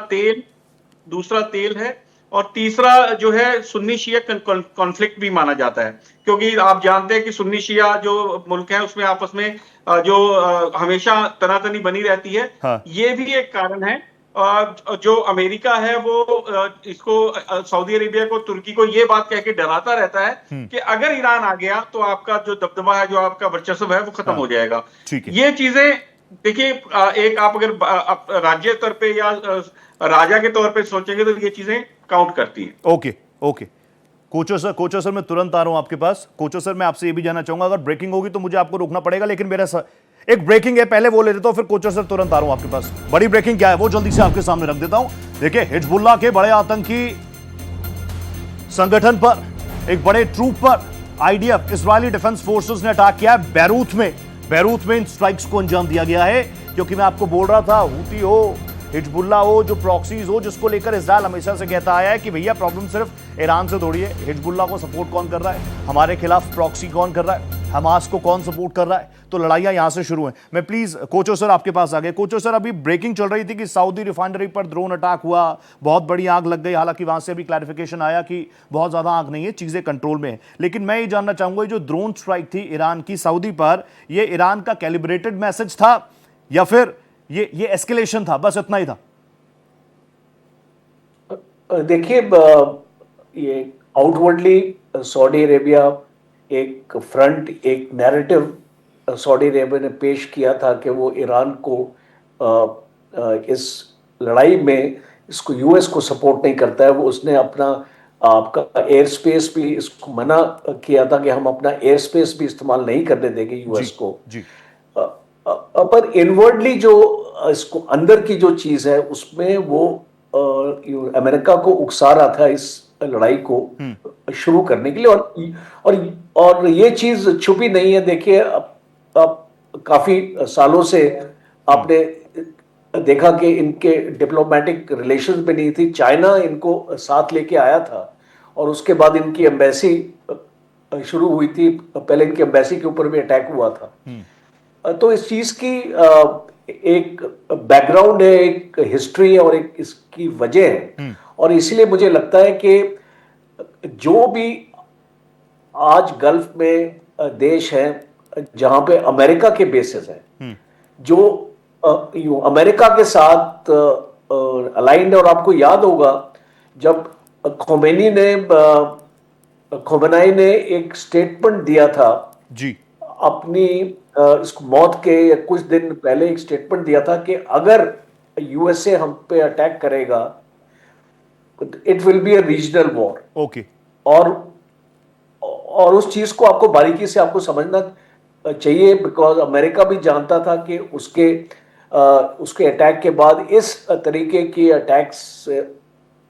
तेल है, और तीसरा जो है सुन्नी शिया कॉन्फ्लिक्ट भी माना जाता है। क्योंकि आप जानते हैं कि सुन्नी शिया जो मुल्क है उसमें आपस में जो हमेशा तनातनी बनी रहती है। ये भी एक कारण है। जो अमेरिका है वो इसको, सऊदी अरेबिया को, तुर्की को ये बात कह के डराता रहता है कि अगर ईरान आ गया तो आपका जो दबदबा है, जो आपका वर्चस्व है, वो खत्म हो जाएगा। ये चीजें देखिए, एक आप अगर राज्य तौर पे या राजा के तौर पे सोचेंगे तो ये चीजें काउंट करती हैं। ओके। कोचर सर मैं तुरंत आ रहा हूं आपके पास। कोचर सर, मैं आपसे ये भी जानना चाहूंगा, अगर ब्रेकिंग होगी तो मुझे आपको रोकना पड़ेगा, लेकिन मेरा एक ब्रेकिंग है, पहले वो ले लेता हूं, फिर कोचर सर तुरंत आ रहा हूं आपके पास। बड़ी ब्रेकिंग क्या है वो जल्दी से आपके सामने रख देता हूं। देखिए, हिजबुल्लाह के बड़े आतंकी संगठन पर, एक बड़े ट्रूप पर आईडीएफ इजरायली डिफेंस फोर्सेस ने अटैक किया है बैरूत में इन स्ट्राइक्स को अंजाम दिया गया है। क्योंकि मैं आपको बोल रहा था, हूती हो, हिजबुल्ला हो, जो प्रॉक्सीज हो, जिसको लेकर इजरायल हमेशा से कहता आया है कि भैया प्रॉब्लम सिर्फ ईरान से थोड़ी है। हिजबुल्ला को सपोर्ट कौन कर रहा है, हमारे खिलाफ प्रॉक्सी कौन कर रहा है, हमास को कौन सपोर्ट कर रहा है, तो लड़ाइयां यहां से शुरू हैं। मैं प्लीज कोचो सर आपके पास आ गए। कोचो सर, अभी ब्रेकिंग चल रही थी कि सऊदी रिफाइनरी पर ड्रोन अटैक हुआ, बहुत बड़ी आग लग गई। हालांकि वहां से अभी क्लैरिफिकेशन आया कि बहुत ज्यादा आग नहीं है, चीजें कंट्रोल में है। लेकिन मैं ये जानना चाहूंगा, जो ड्रोन स्ट्राइक थी ईरान की सऊदी पर, ये ईरान का कैलिब्रेटेड मैसेज था या फिर ये एस्केलेशन था, बस इतना ही था? देखिए, ये आउटवर्डली सऊदी अरेबिया एक फ्रंट, एक नैरेटिव सऊदी अरेबिया ने पेश किया था कि वो ईरान को इस लड़ाई में इसको यूएस को सपोर्ट नहीं करता है। वो उसने अपना आपका एयर स्पेस भी इसको मना किया था कि हम अपना एयर स्पेस भी इस्तेमाल नहीं करने देंगे यूएस को जी। पर इनवर्डली जो इसको अंदर की जो चीज है उसमें वो अमेरिका को उकसा रहा था इस लड़ाई को शुरू करने के लिए। और ये चीज छुपी नहीं है। देखिए, अब काफी सालों से आपने देखा कि इनके डिप्लोमेटिक रिलेशंस में नहीं थी। चाइना इनको साथ लेके आया था और उसके बाद इनकी एम्बेसी शुरू हुई थी। पहले इनकी एम्बेसी के ऊपर भी अटैक हुआ था। तो इस चीज की एक बैकग्राउंड है, एक हिस्ट्री है और एक इसकी वजह है। और इसलिए मुझे लगता है कि जो भी आज गल्फ में देश हैं जहां पे अमेरिका के बेसिस हैं, जो अमेरिका के साथ अलाइंड, और आपको याद होगा जब खोमेनी ने एक स्टेटमेंट दिया था जी, अपनी इसको मौत के कुछ दिन पहले एक स्टेटमेंट दिया था कि अगर यूएसए हम पे अटैक करेगा it will be a regional war. Okay. और उस चीज को आपको बारीकी से आपको समझना चाहिए, बिकॉज अमेरिका भी जानता था कि उसके अटैक के बाद इस तरीके की अटैक्स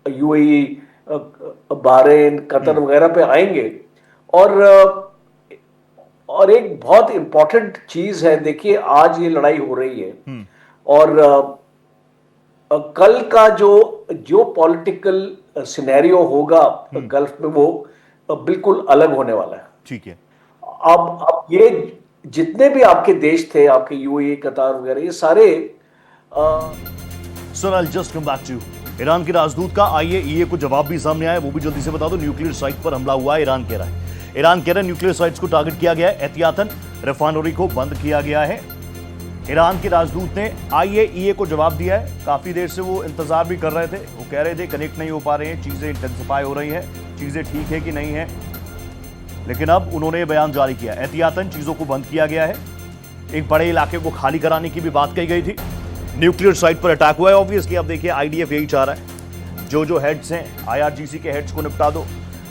यूएई, बहरीन, कतर वगैरह पे आएंगे। और एक बहुत इंपॉर्टेंट चीज है, देखिए आज ये लड़ाई हो रही है और कल का जो पॉलिटिकल सिनेरियो होगा गल्फ में वो बिल्कुल अलग होने वाला है। ठीक है। अब ये जितने भी आपके देश थे, आपके यूएई, कतार वगैरह, ये सारे sir, I just come back to you. Iran के राजदूत का आईएईए को जवाब भी सामने आया, वो भी जल्दी से बता दो। न्यूक्लियर साइट पर हमला हुआ है, ईरान कह रहा है न्यूक्लियर साइट्स को टारगेट किया गया है, एहतियातन रिफाइनरी को बंद किया गया है। ईरान के राजदूत ने आईएईए को जवाब दिया है। काफी देर से वो इंतजार भी कर रहे थे, वो कह रहे थे कनेक्ट नहीं हो पा रहे हैं, चीजें इंटेंसिफाई हो रही हैं, चीजें ठीक है कि नहीं है। लेकिन अब उन्होंने बयान जारी किया, एहतियातन चीजों को बंद किया गया है। एक बड़े इलाके को खाली कराने की भी बात कही गई थी। न्यूक्लियर साइट पर अटैक हुआ है, ऑब्वियसली। अब देखिए, आईडीएफ यही चाह रहा है, जो हेड्स हैं आईआरजीसी के हेड्स को निपटा दो।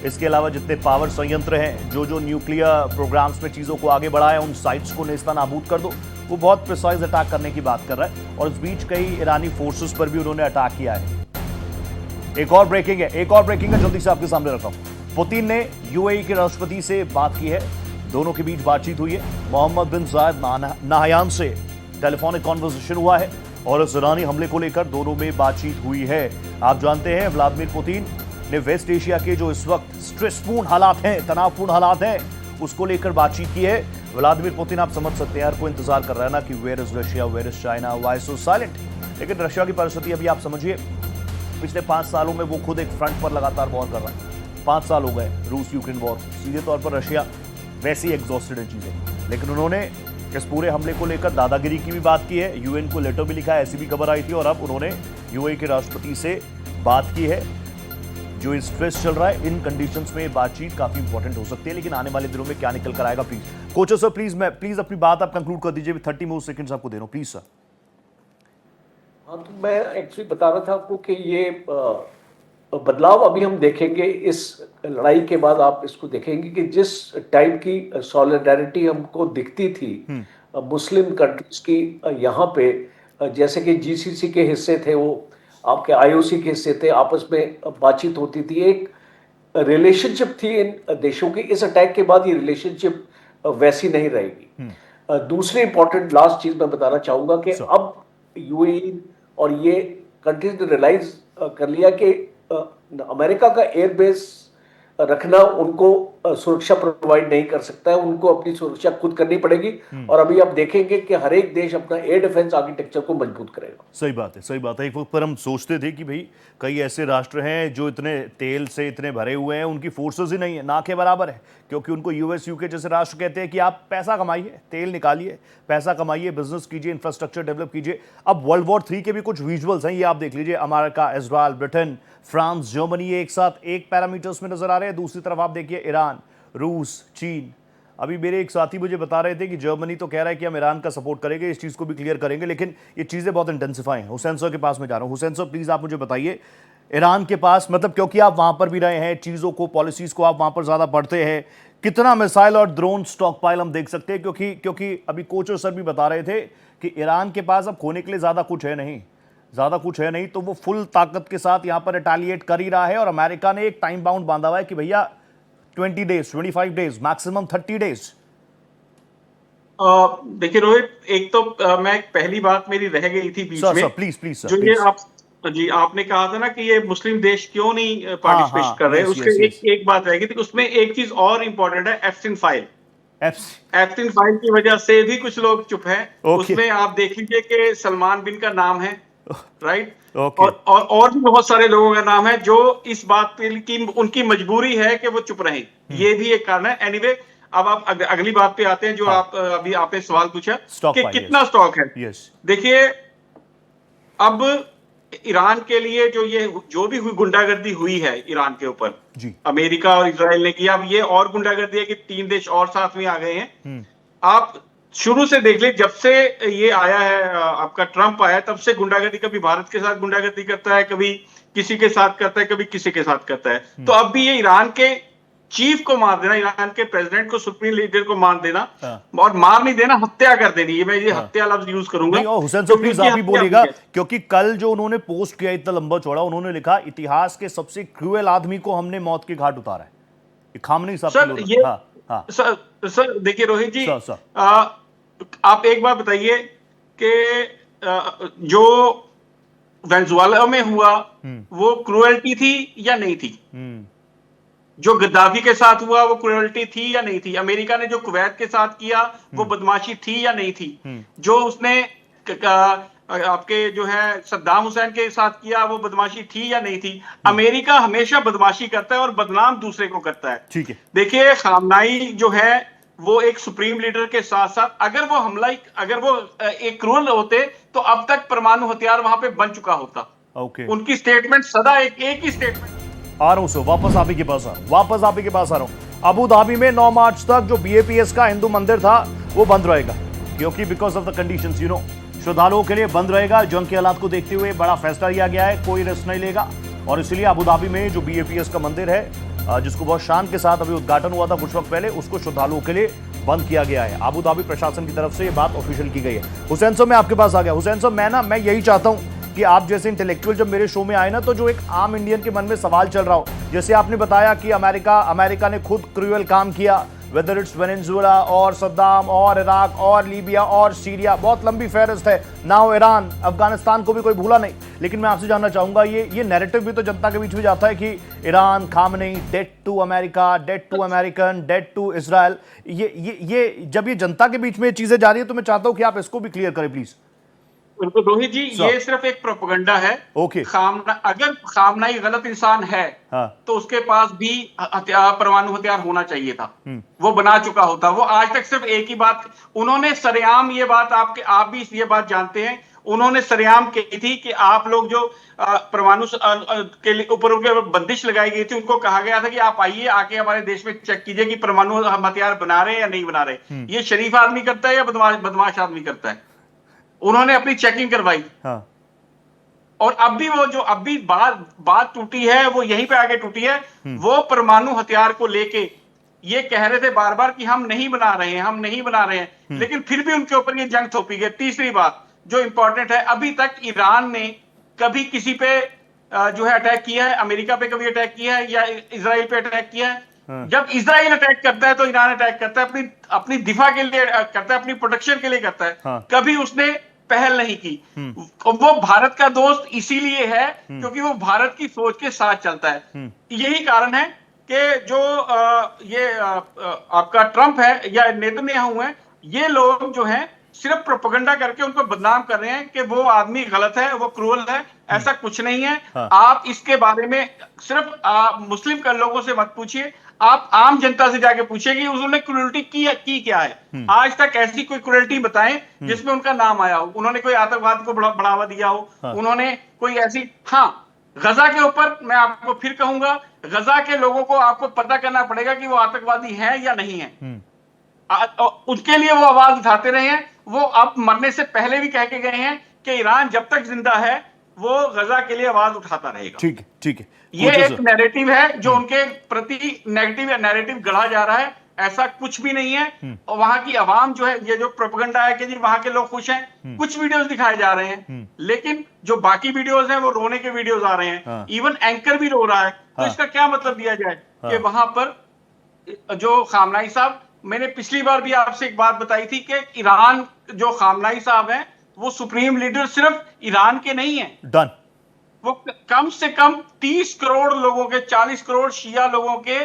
इसके अलावा जितने पावर संयंत्र हैं, जो न्यूक्लियर प्रोग्राम्स में चीजों को आगे बढ़ाए, उन साइट्स को नेस्तनाबूद कर दो। वो बहुत प्रिसाइज अटैक करने की बात कर रहा है। और इस बीच कई ईरानी फोर्सेस पर भी उन्होंने अटैक किया है। एक और ब्रेकिंग है, जल्दी से आपके सामने रखा हूं। पुतिन ने यूएई के राष्ट्रपति से बात की है, दोनों के बीच बातचीत हुई है। मोहम्मद बिन जायद नाहयान से टेलीफोनिक कॉन्वर्सेशन हुआ है और इस ईरानी हमले को लेकर दोनों में बातचीत हुई है। आप जानते हैं, व्लादिमीर पुतिन ने वेस्ट एशिया के जो इस वक्त स्ट्रेसपूर्ण हालात हैं, तनावपूर्ण हालात हैं, उसको लेकर बातचीत की है। व्लादिमीर पुतिन, आप समझ सकते हैं, हर कोई इंतजार कर रहा है ना कि where is Russia, where is China, why so silent. लेकिन रशिया की परिस्थिति अभी आप समझिए, पिछले 5 सालों में वो खुद एक फ्रंट पर लगातार वॉर कर रहा है। 5 साल हो गए रूस यूक्रेन वॉर। सीधे तौर पर रशिया वैसे ही एग्जॉस्टेड है चीजें, लेकिन उन्होंने इस पूरे हमले को लेकर दादागिरी की भी बात की है। यूएन को लेटर भी लिखा है, ऐसी भी खबर आई थी। और अब उन्होंने यूएई के राष्ट्रपति से बात की है। जो स्ट्रेस चल रहा है, इन कंडीशंस में बातचीत काफी इंपॉर्टेंट हो सकती है। लेकिन आने वाले दिनों में क्या निकल कर आएगा, प्लीज कोचर सर, प्लीज अपनी बात आप कंक्लूड कर दीजिए। 30 मोर सेकंड्स आपको दे रहा हूं, प्लीज सर। हाँ, तो मैं एक्चुअली बता रहा था आपको कि ये बदलाव अभी हम देखेंगे इस लड़ाई के बाद। आप इसको देखेंगे कि जिस टाइप की सॉलिडारिटी हमको दिखती थी मुस्लिम कंट्रीज की यहाँ पे, जैसे कि जीसीसी के हिस्से थे, वो आपके आईओसी के हिस्से थे, आपस में बातचीत होती थी, एक रिलेशनशिप थी इन देशों की, इस अटैक के बाद ये रिलेशनशिप वैसी नहीं रहेगी। दूसरी इंपॉर्टेंट लास्ट चीज मैं बताना चाहूंगा कि अब यूएई और ये कंट्रीज ने रियलाइज कर लिया कि अमेरिका का एयरबेस रखना उनको सुरक्षा प्रोवाइड नहीं कर सकता है, उनको अपनी सुरक्षा खुद करनी पड़ेगी। और अभी आप देखेंगे कि हर एक देश अपना एयर डिफेंस आर्किटेक्चर को मजबूत करेगा। सही बात है, सही बात है। एक वक्त पर हम सोचते थे कि भाई कई ऐसे राष्ट्र हैं जो इतने तेल से इतने भरे हुए हैं, उनकी फोर्सेस ही नहीं है, ना के बराबर है, क्योंकि उनको यूएस यूके जैसे राष्ट्र कहते हैं कि आप पैसा कमाइए, तेल निकालिए, पैसा कमाइए, बिजनेस कीजिए, इंफ्रास्ट्रक्चर डेवलप कीजिए। अब वर्ल्ड वॉर 3 के भी कुछ विजुअल्स हैं, ये आप देख लीजिए। America, Israel, Britain, France, Germany एक साथ एक पैरामीटर्स में नजर आ रहे हैं। दूसरी तरफ आप देखिए ईरान, रूस, चीन। अभी मेरे एक साथी मुझे बता रहे थे कि जर्मनी तो कह रहा है कि हम ईरान का सपोर्ट करेंगे, इस चीज़ को भी क्लियर करेंगे, लेकिन ये चीज़ें बहुत इंटेंसिफाई हैं। हुसैन सर के पास मैं जा रहा हूँ। हुसैन सर प्लीज़ आप मुझे बताइए, ईरान के पास मतलब क्योंकि आप वहाँ पर भी रहे हैं, चीज़ों को, पॉलिसीज़ को आप वहाँ पर ज़्यादा पढ़ते हैं, कितना मिसाइल और ड्रोन स्टॉक पाइल हम देख सकते हैं? क्योंकि अभी कोचर सर भी बता रहे थे कि ईरान के पास अब खोने के लिए ज़्यादा कुछ है नहीं, तो वो फुल ताकत के साथ यहाँ पर रिटेलिएट कर ही रहा है। और अमेरिका ने एक टाइम बाउंड बांधा हुआ है कि भैया 20 डेज, 25 डेज, मैक्सिमम 30 डेज। देखिए रोहित, एक तो मैं पहली बात मेरी रह गई थी बीच में, प्लीज सर, जो ये आपने कहा था ना कि ये मुस्लिम देश क्यों नहीं पार्टिसिपेट कर रहे, उसके एक बात रहेगी। तो उसमें एक चीज और इम्पोर्टेंट है, एप्स्टीन फाइल की वजह से भी कुछ लोग चुप हैं। उसमें आप देख लीजिए कि सलमान बिन का नाम है, राइट, और भी बहुत सारे लोगों का नाम है जो इस बात की उनकी मजबूरी है कि वो चुप रहें। ये भी एक कारण है। एनीवे, अब आप अगली बात पे आते हैं जो आप अभी आपने सवाल पूछा कि कितना स्टॉक है। देखिए, अब ईरान के लिए जो भी गुंडागर्दी हुई है ईरान के ऊपर, अमेरिका और इजराइल ने किया, अब ये और गुंडागर्दी है कि 3 देश और साथ में आ गए हैं। आप शुरू से देख ले, जब से ये आया है आपका ट्रंप आया, तब से गुंडागर्दी, कभी भारत के साथ गुंडागर्दी करता है, कभी किसी के साथ करता है, कभी किसी के साथ करता है। तो अब भी ये ईरान के चीफ को मार देना, ईरान के प्रेसिडेंट को, सुप्रीम लीडर को मार देना, और मार नहीं देना, हत्या कर देनी, मैं ये हत्या लफ्ज यूज करूंगा। हुसैन साहब प्लीज आप ही बोलिएगा, क्योंकि कल जो उन्होंने पोस्ट किया इतना लंबा चौड़ा, उन्होंने लिखा इतिहास के सबसे क्रूएल आदमी को हमने मौत के घाट उतारा है। खामनेई साहब। सर देखिए रोहित जी, आप एक बात बताइए कि जो वेनेजुएला में हुआ वो क्रूएल्टी थी या नहीं थी? जो गद्दाफी के साथ हुआ वो क्रूएल्टी थी या नहीं थी? अमेरिका ने जो कुवैत के साथ किया वो बदमाशी थी या नहीं थी? जो उसने आपके जो है सद्दाम हुसैन के साथ किया वो बदमाशी थी या नहीं थी? अमेरिका हमेशा बदमाशी करता है और बदनाम दूसरे को करता है। ठीक है। देखिए, खामनाई जो है वो एक सुप्रीम लीडर के साथ साथ, अगर वो एक क्रूअल होते तो अब तक परमाणु हथियार वहां पे बन चुका होता। उनकी स्टेटमेंट सदा एक ही स्टेटमेंट। आ रहा हूं, वापस आप ही के पास आ रहा हूं। अबू धाबी में 9 मार्च तक जो BAPS का हिंदू मंदिर था वो बंद रहेगा, क्योंकि बिकॉज ऑफ द कंडीशंस, श्रद्धालुओं के लिए बंद रहेगा। जंग के हालात को देखते हुए बड़ा फैसला लिया गया है, कोई रिस्क नहीं लेगा, और इसलिए अबू धाबी में जो BAPS का मंदिर है, जिसको बहुत शान के साथ अभी उद्घाटन हुआ था कुछ वक्त पहले, उसको श्रद्धालुओं के लिए बंद किया गया है। अबू धाबी प्रशासन की तरफ से ये बात ऑफिशियल की गई है। हुसैन साहब मैं आपके पास आ गया। हुसैन साहब, मैं यही चाहता हूं कि आप जैसे इंटेलेक्चुअल जब मेरे शो में आए ना, तो जो एक आम इंडियन के मन में सवाल चल रहा हो, जैसे आपने बताया कि अमेरिका ने खुद क्रूएल काम किया, वेदर इट्स वेनेजुएला और सद्दाम और इराक और लीबिया और सीरिया, बहुत लंबी फहरिस्त है, नाउ ईरान, अफगानिस्तान को भी कोई भूला नहीं। लेकिन मैं आपसे जानना चाहूंगा, ये नैरेटिव भी तो जनता के बीच में जाता है कि Iran, Khamenei, death to America, death to American, death to Israel. ये जब ये जनता के बीच में चीजें जा रही है, तो मैं चाहता हूं कि आप इसको भी क्लियर करें प्लीज। बिल्कुल रोहित जी, ये सिर्फ एक प्रोपेगेंडा है। अगर खामनाई गलत इंसान है, तो उसके पास भी परमाणु हथियार होना चाहिए था, वो बना चुका होता। वो आज तक सिर्फ एक ही बात, उन्होंने सरेआम ये बात, आप भी ये बात जानते हैं, उन्होंने सरेआम कही थी कि आप लोग जो परमाणु के ऊपर बंदिश लगाई गई थी, उनको कहा गया था कि आप आइए, आके हमारे देश में चेक कीजिए कि परमाणु हथियार बना रहे हैं या नहीं बना रहे। ये शरीफ आदमी करता है या बदमाश आदमी करता है? उन्होंने अपनी चेकिंग करवाई। और अब भी बात टूटी है, वो यहीं पे आगे टूटी है। वो परमाणु हथियार को लेके ये कह रहे थे बार बार कि हम नहीं बना रहे हैं, लेकिन फिर भी उनके ऊपर ये जंग थोपी गई। तीसरी बात जो इंपॉर्टेंट है, अभी तक ईरान ने कभी किसी पे जो है अटैक किया है, अमेरिका पे कभी अटैक किया है या इजराइल पे अटैक किया है? जब इजराइल अटैक करता है तो ईरान अटैक करता है, अपनी दिफा के लिए करता है, अपनी प्रोटेक्शन के लिए करता है। कभी उसने पहल नहीं की। वो भारत का दोस्त इसीलिए है क्योंकि वो भारत की सोच के साथ चलता है। यही कारण है कि जो आपका ट्रंप है या नेतन्याहू है, ये लोग जो हैं सिर्फ प्रोपेगेंडा करके उनको बदनाम कर रहे हैं कि वो आदमी गलत है, वो क्रूअल है। ऐसा कुछ नहीं है। आप इसके बारे में सिर्फ मुस्लिम लोगों से मत पूछिए, आप आम जनता से जाके पूछिए कि उन्होंने क्रूरल्टी की क्या है। आज तक ऐसी कोई क्रूरल्टी बताएं जिसमें उनका नाम आया हो, उन्होंने कोई आतंकवाद को बढ़ावा दिया हो, उन्होंने कोई ऐसी। हाँ, गजा के ऊपर मैं आपको फिर कहूंगा, गजा के लोगों को आपको पता करना पड़ेगा कि वो आतंकवादी हैं या नहीं है। उनके लिए वो आवाज उठाते रहे हैं। वो अब मरने से पहले भी कह के गए हैं कि ईरान जब तक जिंदा है वो गजा के लिए आवाज उठाता रहेगा। ठीक है, ठीक है। ये एक नैरेटिव है जो उनके प्रति नेगेटिव नैरेटिव गढ़ा जा रहा है। ऐसा कुछ भी नहीं है। और वहां की आवाम जो है, ये जो प्रोपेगेंडा है कि जी वहां के लोग खुश हैं, कुछ वीडियोस दिखाए जा रहे हैं, लेकिन जो बाकी वीडियोस हैं वो रोने के वीडियोस आ रहे हैं। इवन एंकर भी रो रहा है। तो इसका क्या मतलब दिया जाए कि वहां पर जो खामनाई साहब, मैंने पिछली बार भी आपसे एक बात बताई थी कि ईरान जो खामनाई साहब हैं वो सुप्रीम लीडर सिर्फ ईरान के नहीं है। डन। वो कम से कम 30 करोड़ लोगों के, 40 करोड़ शिया लोगों के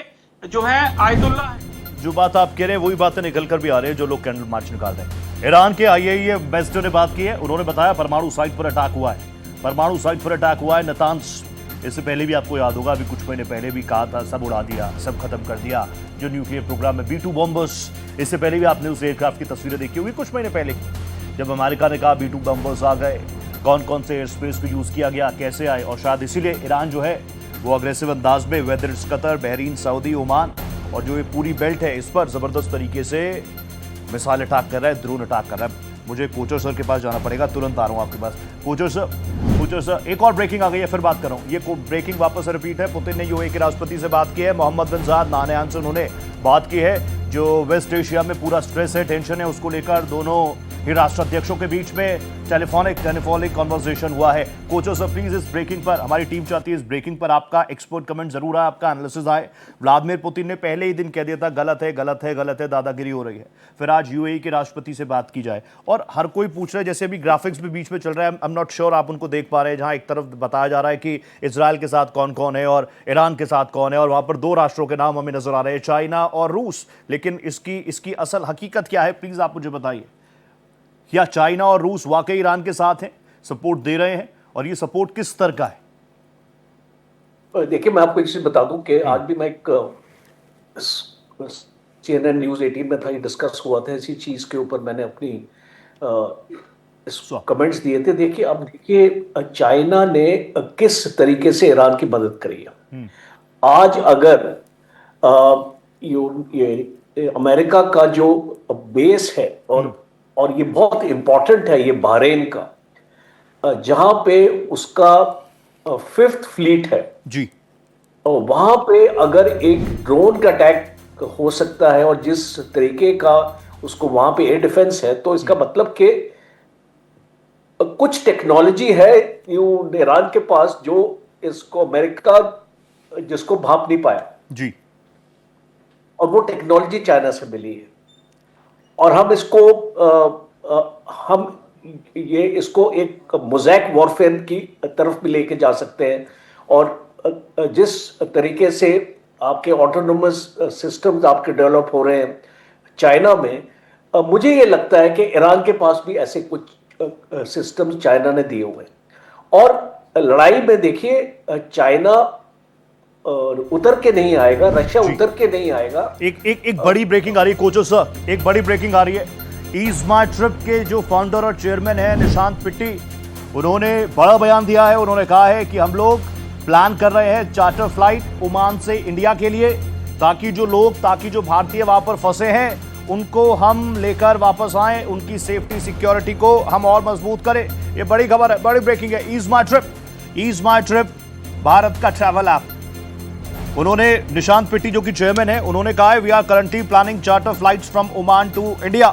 जो है आयतुल्ला है। जो बात आप कह रहे हैं वही बातें निकल कर भी आ रही है जो लोग कैंडल मार्च निकाल रहे हैं। ईरान के आईएईए एम्बेसडर ने बात की है। उन्होंने बताया परमाणु साइट पर अटैक हुआ है, परमाणु साइट पर अटैक हुआ है। नतान्स, इससे पहले भी आपको याद होगा, अभी कुछ महीने पहले भी कहा था सब उड़ा दिया, सब खत्म कर दिया जो न्यूक्लियर प्रोग्राम है, B-2 बॉम्बर्स। इससे पहले भी आपने उस एयरक्राफ्ट की तस्वीरें देखी होगी कुछ महीने पहले, जब अमेरिका ने कहा B-2 बॉम्बर्स आ गए, कौन कौन से एयर स्पेस को यूज किया गया, कैसे आए। और शायद इसीलिए ईरान जो है वो अग्रेसिव अंदाज में, weather it's Qatar, Bahrain, Saudi, Oman और जो ये पूरी बेल्ट है इस पर जबरदस्त तरीके से मिसाइल अटैक कर रहा है, ड्रोन अटैक कर रहा है। मुझे कोचर सर के पास जाना पड़ेगा, तुरंत आ रहा हूँ आपके पास। कोचर सर, एक और ब्रेकिंग आ गई है, फिर बात कर रहा हूँ। ये ब्रेकिंग वापस रिपीट है। पुतिन ने यूएई के राष्ट्रपति से बात की है। मोहम्मद बिन जायद नाहयान से उन्होंने बात की है। जो वेस्ट एशिया में पूरा स्ट्रेस है, टेंशन है, उसको लेकर दोनों ही राष्ट्राध्यक्षों के बीच में टेलीफोनिक कन्वर्सेशन हुआ है। कोचर सर प्लीज, इस ब्रेकिंग पर हमारी टीम चाहती है इस ब्रेकिंग पर आपका एक्सपर्ट कमेंट जरूर आए, आपका एनालिसिस आए। व्लादिमीर पुतिन ने पहले ही दिन कह दिया था गलत है, गलत है, गलत है, दादागिरी हो रही है। फिर आज यूएई के राष्ट्रपति से बात की जाए और हर कोई पूछ रहा है, जैसे अभी ग्राफिक्स भी बीच में चल रहा है, आई एम नॉट श्योर आप उनको देख पा रहे हैं, जहां एक तरफ बताया जा रहा है कि इजराइल के साथ कौन कौन है और ईरान के साथ कौन है, और वहां पर दो राष्ट्रों के नाम हमें नजर आ रहे हैं, चाइना और रूस। लेकिन इसकी असल हकीकत क्या है, प्लीज आप मुझे बताइए। क्या चाइना और रूस वाकई ईरान के साथ हैं, सपोर्ट दे रहे हैं, और ये सपोर्ट किस स्तर का है? देखिए, मैं आपको एक चीज बता दूं कि आज भी मैं एक CNN न्यूज 18 में था, ये डिस्कस हुआ था इसी चीज के ऊपर, मैंने अपनी कमेंट्स दिए थे। देखिए, अब देखिए चाइना ने किस तरीके से ईरान की मदद करी है। आज अगर ये अमेरिका का जो बेस है और ये बहुत इंपॉर्टेंट है, ये बहरीन का, जहां पे उसका 5th फ्लीट है जी, और वहां पे अगर एक ड्रोन का अटैक हो सकता है और जिस तरीके का उसको वहां पे एयर डिफेंस है, तो इसका मतलब कि कुछ टेक्नोलॉजी है ईरान के पास जो इसको अमेरिका जिसको भाप नहीं पाया जी, और वो टेक्नोलॉजी चाइना से मिली है। और हम इसको एक मोज़ैक वॉरफेयर की तरफ भी लेके जा सकते हैं। और जिस तरीके से आपके ऑटोनोमस सिस्टम्स आपके डेवलप हो रहे हैं चाइना में, मुझे ये लगता है कि ईरान के पास भी ऐसे कुछ सिस्टम्स चाइना ने दिए हुए हैं। और लड़ाई में देखिए चाइना उतर के नहीं आएगा, रशिया उतर के नहीं आएगा। एक बड़ी ब्रेकिंग आ रही है कोचर सर, एक बड़ी ब्रेकिंग आ रही है। ईज माई ट्रिप के जो फाउंडर और चेयरमैन है निशांत पिट्टी, उन्होंने बड़ा बयान दिया है। उन्होंने कहा है कि हम लोग प्लान कर रहे हैं चार्टर फ्लाइट ओमान से इंडिया के लिए, ताकि जो भारतीय वहां पर फंसे हैं उनको हम लेकर वापस आए, उनकी सेफ्टी सिक्योरिटी को हम और मजबूत करें। ये बड़ी खबर है, बड़ी ब्रेकिंग है। ईज माई ट्रिप भारत का ट्रैवल ऐप, उन्होंने निशांत पिट्टी जो कि चेयरमैन है, उन्होंने कहा है we are currently planning charter flights from Oman to India.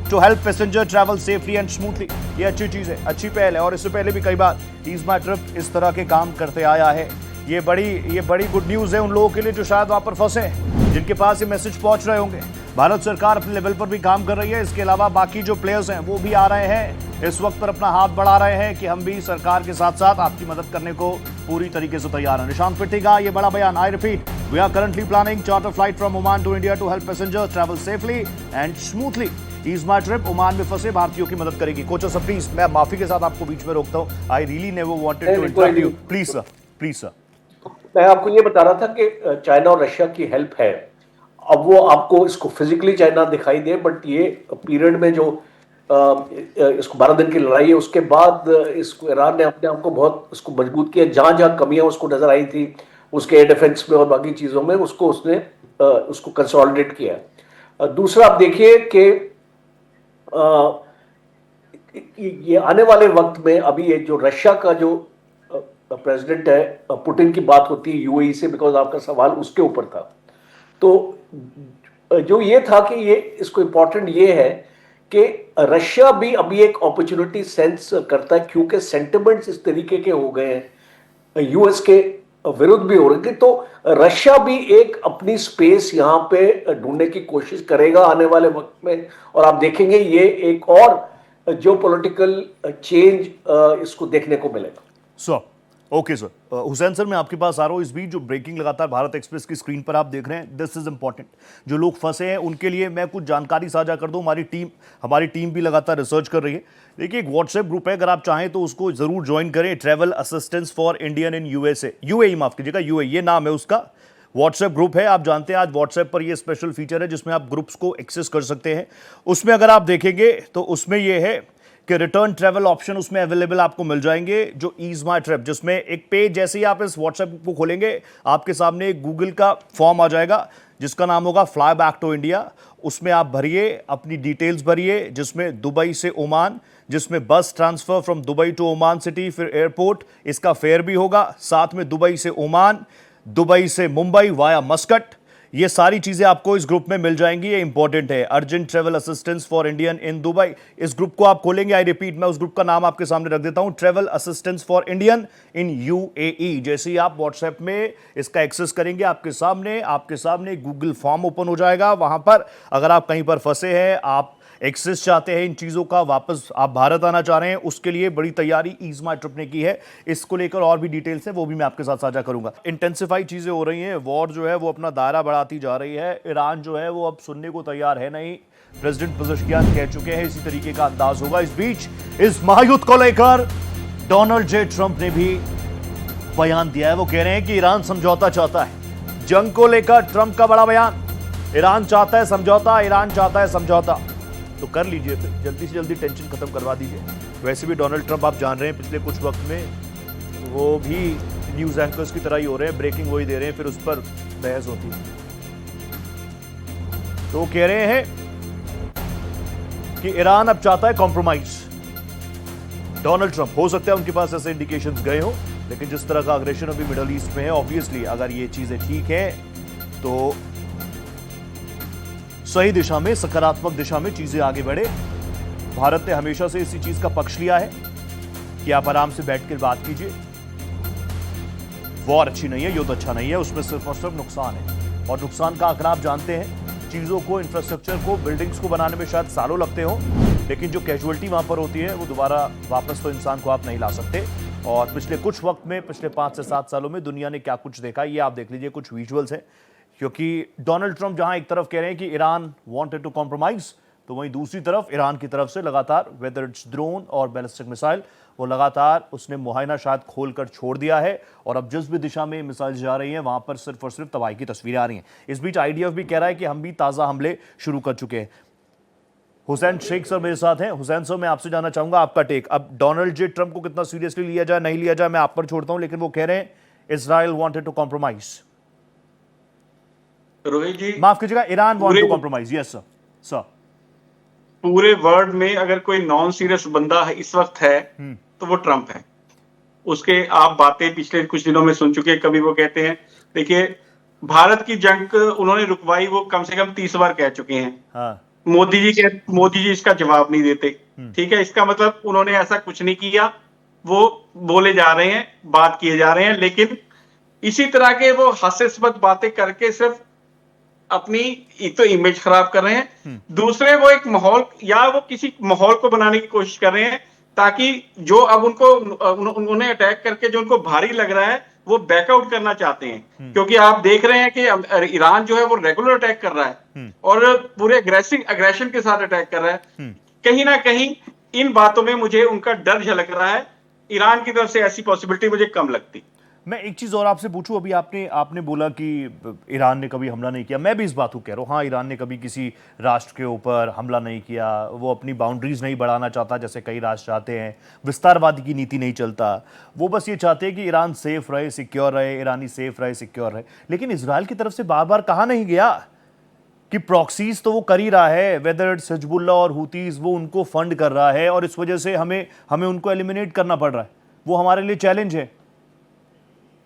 To help passenger travel safely and smoothly. ये अच्छी चीज है, अच्छी पहल है, और इससे पहले भी कई बार ईज माई ट्रिप इस तरह के काम करते आया है। ये बड़ी गुड न्यूज है उन लोगों के लिए जो शायद वहां पर फंसे हैं, जिनके पास ये मैसेज पहुंच रहे होंगे। भारत सरकार अपने लेवल पर भी काम कर रही है, इसके अलावा बाकी जो प्लेयर्स हैं वो भी आ रहे हैं इस वक्त पर अपना हाथ बढ़ा रहे हैं कि हम भी सरकार के साथ साथ आपकी मदद करने को पूरी तरीके से तैयार हैं। निशांत पिट्टी का ये बड़ा बयान। I repeat, we are currently planning charter flight from Oman to India to help passengers travel safely and smoothly. Ease My Trip Oman में फंसे भारतीयों की मदद करेगी। कोच सर प्लीज, मैं माफी के साथ आपको बीच में रोकता हूँ। I really never wanted to interrupt you. Please sir, please sir. मैं आपको ये बता रहा था कि चाइना और रशिया की हेल्प है। अब वो आपको इसको फिजिकली चाइना दिखाई दे, बट ये पीरियड में जो इसको 12 दिन की लड़ाई है, उसके बाद इसको ईरान ने अपने आप को बहुत इसको मजबूत किया। जहां जहां कमियां उसको नजर आई थी उसके एयर डिफेंस में और बाकी चीजों में, उसने उसको कंसोलिडेट किया। दूसरा आप देखिए कि ये आने वाले वक्त में अभी ये जो रशिया का जो प्रेसिडेंट है, पुतिन की बात होती है यूएई से, बिकॉज आपका सवाल उसके ऊपर था। तो जो ये था कि ये इसको इंपॉर्टेंट ये है कि रशिया भी अभी एक अपॉर्चुनिटी सेंस करता है, क्योंकि सेंटिमेंट्स इस तरीके के हो गए हैं, यूएस के विरुद्ध भी हो रहे हैं। तो रशिया भी एक अपनी स्पेस यहां पे ढूंढने की कोशिश करेगा आने वाले वक्त में, और आप देखेंगे ये एक और जो पॉलिटिकल चेंज इसको देखने को मिलेगा। So okay sir. Hussain sir, मैं आपके पास आ रहा हूँ। इस बीच जो ब्रेकिंग लगातार भारत एक्सप्रेस की स्क्रीन पर आप देख रहे हैं, दिस इज इंपॉर्टेंट। जो लोग फंसे हैं उनके लिए मैं कुछ जानकारी साझा कर दूं। हमारी टीम भी लगातार रिसर्च कर रही है। देखिए, एक व्हाट्सएप ग्रुप है, अगर आप चाहें तो उसको जरूर ज्वाइन करें। Travel assistance for Indian in UAE, माफ कीजिएगा, यूएई ये नाम है उसका। व्हाट्सएप ग्रुप है। आप जानते हैं आज व्हाट्सएप पर ये स्पेशल फीचर है जिसमें आप ग्रुप्स को एक्सेस कर सकते हैं। उसमें अगर आप देखेंगे तो उसमें यह है कि रिटर्न ट्रैवल ऑप्शन उसमें अवेलेबल आपको मिल जाएंगे, जो ईज माई ट्रिप, जिसमें एक पेज, जैसे ही आप इस व्हाट्सएप को खोलेंगे आपके सामने एक गूगल का फॉर्म आ जाएगा जिसका नाम होगा फ्लाई बैक टू इंडिया। उसमें आप भरिए, अपनी डिटेल्स भरिए, जिसमें दुबई से ओमान, जिसमें bus transfer from Dubai to Oman city, फिर एयरपोर्ट, इसका फेयर भी होगा, साथ में दुबई से ओमान, दुबई से मुंबई वाया मस्कट, ये सारी चीजें आपको इस ग्रुप में मिल जाएंगी। ये इंपॉर्टेंट है, urgent travel assistance for Indian in Dubai. इस ग्रुप को आप खोलेंगे, आई रिपीट, मैं उस ग्रुप का नाम आपके सामने रख देता हूं, travel assistance for Indian in UAE. जैसे ही आप व्हाट्सएप में इसका एक्सेस करेंगे, आपके सामने गूगल फॉर्म ओपन हो जाएगा। वहां पर अगर आप कहीं पर फंसे हैं, आप एक्सेस चाहते हैं इन चीज़ों का, वापस आप भारत आना चाह रहे हैं, उसके लिए बड़ी तैयारी ईज माई ट्रिप ने की है। इसको लेकर और भी डिटेल्स है, वो भी मैं आपके साथ साझा करूंगा। इंटेंसिफाई चीज़ें हो रही हैं, वॉर जो है वो अपना दायरा बढ़ाती जा रही है। ईरान जो है वो अब सुनने को तैयार है नहीं। प्रेसिडेंट पेजेश्कियान कह चुके हैं इसी तरीके का अंदाज होगा। इस बीच इस महायुद्ध को लेकर डोनाल्ड जे ट्रंप ने भी बयान दिया है। वो कह रहे हैं कि ईरान समझौता चाहता है। जंग को लेकर ट्रंप का बड़ा बयान, ईरान चाहता है समझौता, ईरान चाहता है समझौता, तो कर लीजिए, फिर जल्दी से जल्दी टेंशन खत्म करवा दीजिए। वैसे भी डोनाल्ड ट्रंप आप जान रहे हैं पिछले कुछ वक्त में वो भी न्यूज एंकर्स की तरह ही हो रहे हैं, ब्रेकिंग वही दे रहे हैं, फिर उस पर बहस होती है। तो वो कह रहे हैं कि ईरान अब चाहता है कॉम्प्रोमाइज। डोनाल्ड ट्रंप, हो सकता है उनके पास ऐसे इंडिकेशंस गए हो, लेकिन जिस तरह का अग्रेशन अभी मिडल ईस्ट में है, ऑब्वियसली अगर ये चीजें ठीक है तो सही दिशा में, सकारात्मक दिशा में चीजें आगे बढ़े। भारत ने हमेशा से इसी चीज का पक्ष लिया है कि आप आराम से बैठकर बात कीजिए। वॉर अच्छी नहीं है, युद्ध अच्छा नहीं है, उसमें सिर्फ और सिर्फ नुकसान है, और नुकसान का आंकड़ा आप जानते हैं। चीजों को, इंफ्रास्ट्रक्चर को, बिल्डिंग्स को बनाने में शायद सालों लगते हो, लेकिन जो कैजुअलिटी वहां पर होती है वो दोबारा वापस तो इंसान को आप नहीं ला सकते। और पिछले कुछ वक्त में, पिछले 5 से 7 सालों में दुनिया ने क्या कुछ देखा, ये आप देख लीजिए, कुछ विजुअल्स हैं। क्योंकि डोनाल्ड ट्रंप जहां एक तरफ कह रहे हैं कि ईरान वांटेड टू कॉम्प्रोमाइज, तो वहीं दूसरी तरफ ईरान की तरफ से लगातार, वेदर इट्स ड्रोन और बैलिस्टिक मिसाइल, वो लगातार उसने मुहायना शायद खोलकर छोड़ दिया है। और अब जिस भी दिशा में मिसाइल जा रही हैं वहां पर सिर्फ और सिर्फ तबाही की तस्वीरें आ रही हैं। इस बीच आईडीएफ भी कह रहा है कि हम भी ताज़ा हमले शुरू कर चुके हैं। हुसैन शेख सर मेरे साथ हैं। हुसैन सर, मैं आपसे जानना चाहूंगा आपका टेक। अब डोनाल्ड जे ट्रंप को कितना सीरियसली लिया जाए, नहीं लिया जाए, मैं आप पर छोड़ता हूं, लेकिन वो कह रहे हैं Israel wanted to compromise. Rohit ji, माफ कीजिएगा, Iran want to compromise. Yes sir. Sir, पूरे वर्ल्ड में अगर कोई नॉन सीरियस बंदा है इस वक्त है तो वो ट्रंप है। उसके आप बातें पिछले कुछ दिनों में सुन चुके हैं। कभी वो कहते हैं, देखिए भारत की जंग उन्होंने रुकवाई, वो कम से कम 30 बार कह चुके हैं। हाँ। मोदी जी इसका जवाब नहीं देते। ठीक है, इसका मतलब उन्होंने ऐसा कुछ नहीं किया, वो बोले जा रहे हैं, बात किए जा रहे हैं, लेकिन इसी तरह के वो हास्यास्पद बातें करके सिर्फ अपनी एक तो इमेज खराब कर रहे हैं, दूसरे वो एक माहौल या वो किसी माहौल को बनाने की कोशिश कर रहे हैं ताकि जो अब उन्होंने अटैक करके जो उनको भारी लग रहा है वो बैकआउट करना चाहते हैं, क्योंकि आप देख रहे हैं कि ईरान जो है वो रेगुलर अटैक कर रहा है और पूरे अग्रेशन के साथ अटैक कर रहा है। कहीं ना कहीं इन बातों में मुझे उनका डर झलक रहा है, ईरान की तरफ से ऐसी पॉसिबिलिटी मुझे कम लगती। मैं एक चीज और आपसे पूछूं, अभी आपने बोला कि ईरान ने कभी हमला नहीं किया, मैं भी इस बात को कह रहा हूं, हाँ ईरान ने कभी किसी राष्ट्र के ऊपर हमला नहीं किया, वो अपनी बाउंड्रीज नहीं बढ़ाना चाहता जैसे कई राष्ट्र चाहते हैं, विस्तारवादी की नीति नहीं चलता, वो बस ये चाहते हैं कि ईरान सेफ रहे, सिक्योर रहे, ईरानी सेफ रहे, सिक्योर रहे। लेकिन इजराइल की तरफ से बार बार कहा नहीं गया कि प्रॉक्सीज तो वो कर ही रहा है, वेदर इट्स हिजबुल्ला और हुतीज, वो उनको फंड कर रहा है और इस वजह से हमें उनको एलिमिनेट करना पड़ रहा है, वो हमारे लिए चैलेंज है।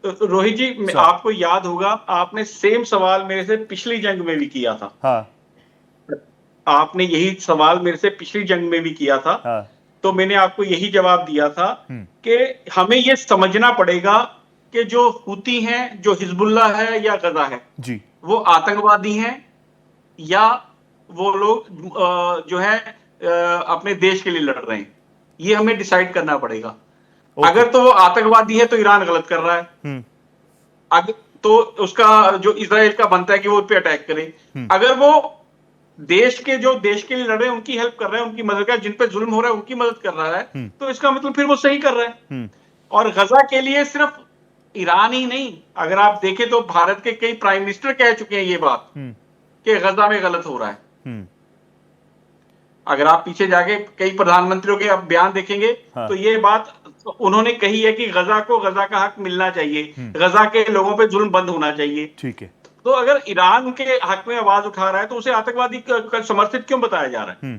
रोहित जी, आपको याद होगा आपने सेम सवाल मेरे से पिछली जंग में भी किया था। हाँ, आपने यही सवाल मेरे से पिछली जंग में भी किया था। हाँ, तो मैंने आपको यही जवाब दिया था कि हमें यह समझना पड़ेगा कि जो हुती हैं, जो हिजबुल्ला है या गजा है जी, वो आतंकवादी हैं या वो लोग जो है अपने देश के लिए लड़ रहे हैं, ये हमें डिसाइड करना पड़ेगा। अगर तो वो आतंकवादी है तो ईरान गलत कर रहा है, अगर तो उसका जो इजराइल का बनता है कि वो उस पर अटैक करे। अगर वो देश के लिए लड़ रहे हैं उनकी हेल्प कर रहा है, उनकी मदद कर, जिन पे जुल्म हो रहा है उनकी मदद कर रहा है, तो इसका मतलब फिर वो सही कर रहा है। और गजा के लिए सिर्फ ईरान ही नहीं, अगर आप देखें तो भारत के कई प्राइम मिनिस्टर कह चुके हैं ये बात कि गजा में गलत हो रहा है। अगर आप पीछे जाके कई प्रधानमंत्रियों के आप बयान देखेंगे तो ये बात उन्होंने कही है कि गजा का हक मिलना चाहिए, गजा के लोगों पे जुल्म बंद होना चाहिए। ठीक है। तो अगर ईरान के हक में आवाज उठा रहा है तो उसे आतंकवादी समर्थित क्यों बताया जा रहा है?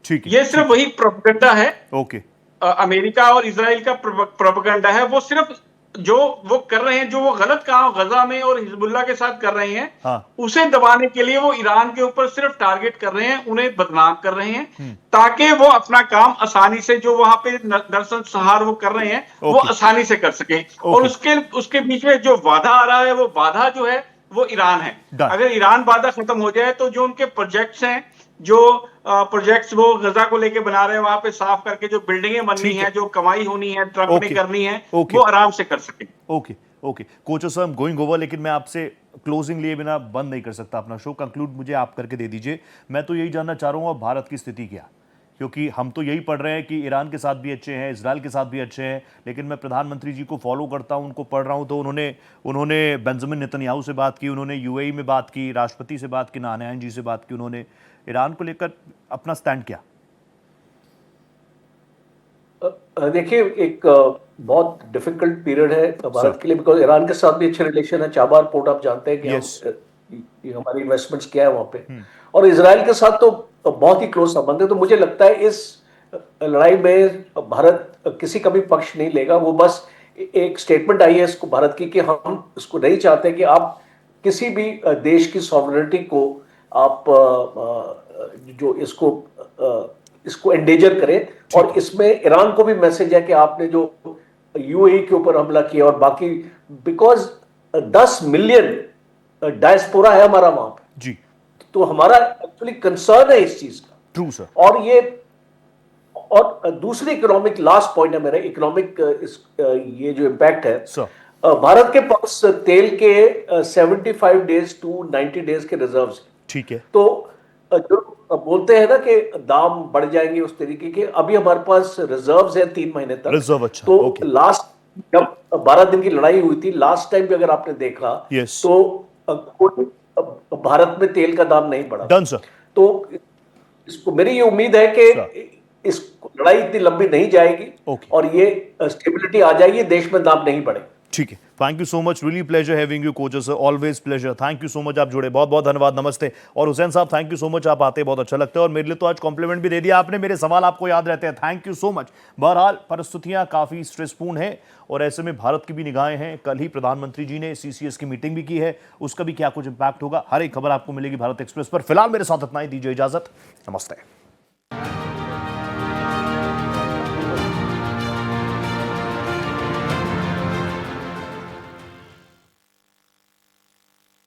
ठीक है, ये सिर्फ वही प्रोपेगेंडा है। ओके, अमेरिका और इजराइल का प्रोपेगेंडा है, वो सिर्फ जो वो कर रहे हैं, जो वो गलत काम गजा में और हिजबुल्ला के साथ कर रहे हैं, उसे दबाने के लिए वो ईरान के ऊपर सिर्फ टारगेट कर रहे हैं, उन्हें बदनाम कर रहे हैं ताकि वो अपना काम आसानी से, जो वहां पे नरसंहार वो कर रहे हैं, वो आसानी से कर सके। और उसके बीच में जो बाधा आ रहा है, वो बाधा जो है वो ईरान है। अगर ईरान बाधा खत्म हो जाए तो जो उनके प्रोजेक्ट्स हैं, जो प्रोजेक्ट्स वो गजा को लेके बना रहे हैं, वहां पे साफ करके जो बिल्डिंगें बननी है, जो कमाई होनी है, ट्रम्प ने करनी है, वो आराम से कर सके। Okay coach sir, I am going over, लेकिन मैं आपसे क्लोजिंग लिए बिना बंद नहीं कर सकता अपना शो। कंक्लूड मुझे आप करके दे दीजिए। मैं तो यही जानना चाह रहा हूँ अब भारत की स्थिति क्या, क्योंकि हम तो यही पढ़ रहे हैं कि ईरान के साथ भी अच्छे हैं, इजराइल के साथ भी अच्छे हैं, लेकिन मैं प्रधानमंत्री जी को फॉलो करता हूं, उनको पढ़ रहा हूं, तो उन्होंने बेंजामिन नेतन्याहू से बात की, उन्होंने यूएई में बात की, राष्ट्रपति से बात की, नाहयान जी से बात की, उन्होंने ईरान को लेकर अपना स्टैंड किया। देखिए, एक बहुत डिफिकल्ट पीरियड है भारत के लिए, बिकॉज ईरान के साथ भी अच्छे रिलेशन है। चाबार पोर्ट आप जानते हैं कि हमारी इन्वेस्टमेंट्स क्या है वहां पे, और इजराइल के साथ तो बहुत ही क्लोज संबंध है। तो मुझे लगता है इस लड़ाई में भारत किसी का भी पक्ष नहीं लेगा। वो बस एक स्टेटमेंट आई है इसको भारत की कि हम इसको नहीं चाहते कि आप किसी भी देश की सॉवरेनिटी को आप जो इसको एंडेजर करें। और इसमें ईरान को भी मैसेज है कि आपने जो यूएई के ऊपर हमला किया और बाकी, बिकॉज 10 मिलियन डायस्पोरा है हमारा वहां पे जी, तो हमारा एक्चुअली कंसर्न है इस चीज का। True sir. और दूसरी इकोनॉमिक, लास्ट पॉइंट है मेरा, इकोनॉमिक ये जो इम्पैक्ट है सर, भारत के पास तेल के 75 डेज टू 90 डेज के रिजर्व्स हैं। ठीक है। तो जो बोलते हैं ना कि दाम बढ़ जाएंगे उस तरीके के, अभी हमारे पास रिजर्व्स है 3 महीने तक। रिजर्व, अच्छा। तो लास्ट जब 12 दिन की लड़ाई हुई थी, लास्ट टाइम भी अगर आपने देखा तो भारत में तेल का दाम नहीं बढ़ा। Done sir. तो इसको मेरी ये उम्मीद है कि इस लड़ाई इतनी लंबी नहीं जाएगी और ये स्टेबिलिटी आ जाएगी, देश में दाम नहीं बढ़ेगा। ठीक है, thank you so much, really pleasure having you coach sir, always pleasure, thank you so much, आप जुड़े, बहुत बहुत धन्यवाद, नमस्ते। और हुसैन साहब थैंक यू सो मच, आप आते बहुत अच्छा लगता है और मेरे लिए तो आज कॉम्प्लीमेंट भी दे दिया आपने, मेरे सवाल आपको याद रहते हैं, थैंक यू सो मच। बहरहाल परिस्थितियां काफ़ी स्ट्रेसपूर्ण हैं और ऐसे में भारत की भी निगाहें हैं, कल ही प्रधानमंत्री जी ने CCS की मीटिंग भी की है, उसका भी क्या कुछ इंपैक्ट होगा, हर एक खबर आपको मिलेगी भारत एक्सप्रेस पर। फिलहाल मेरे साथ इतना ही, दीजिए इजाजत, नमस्ते।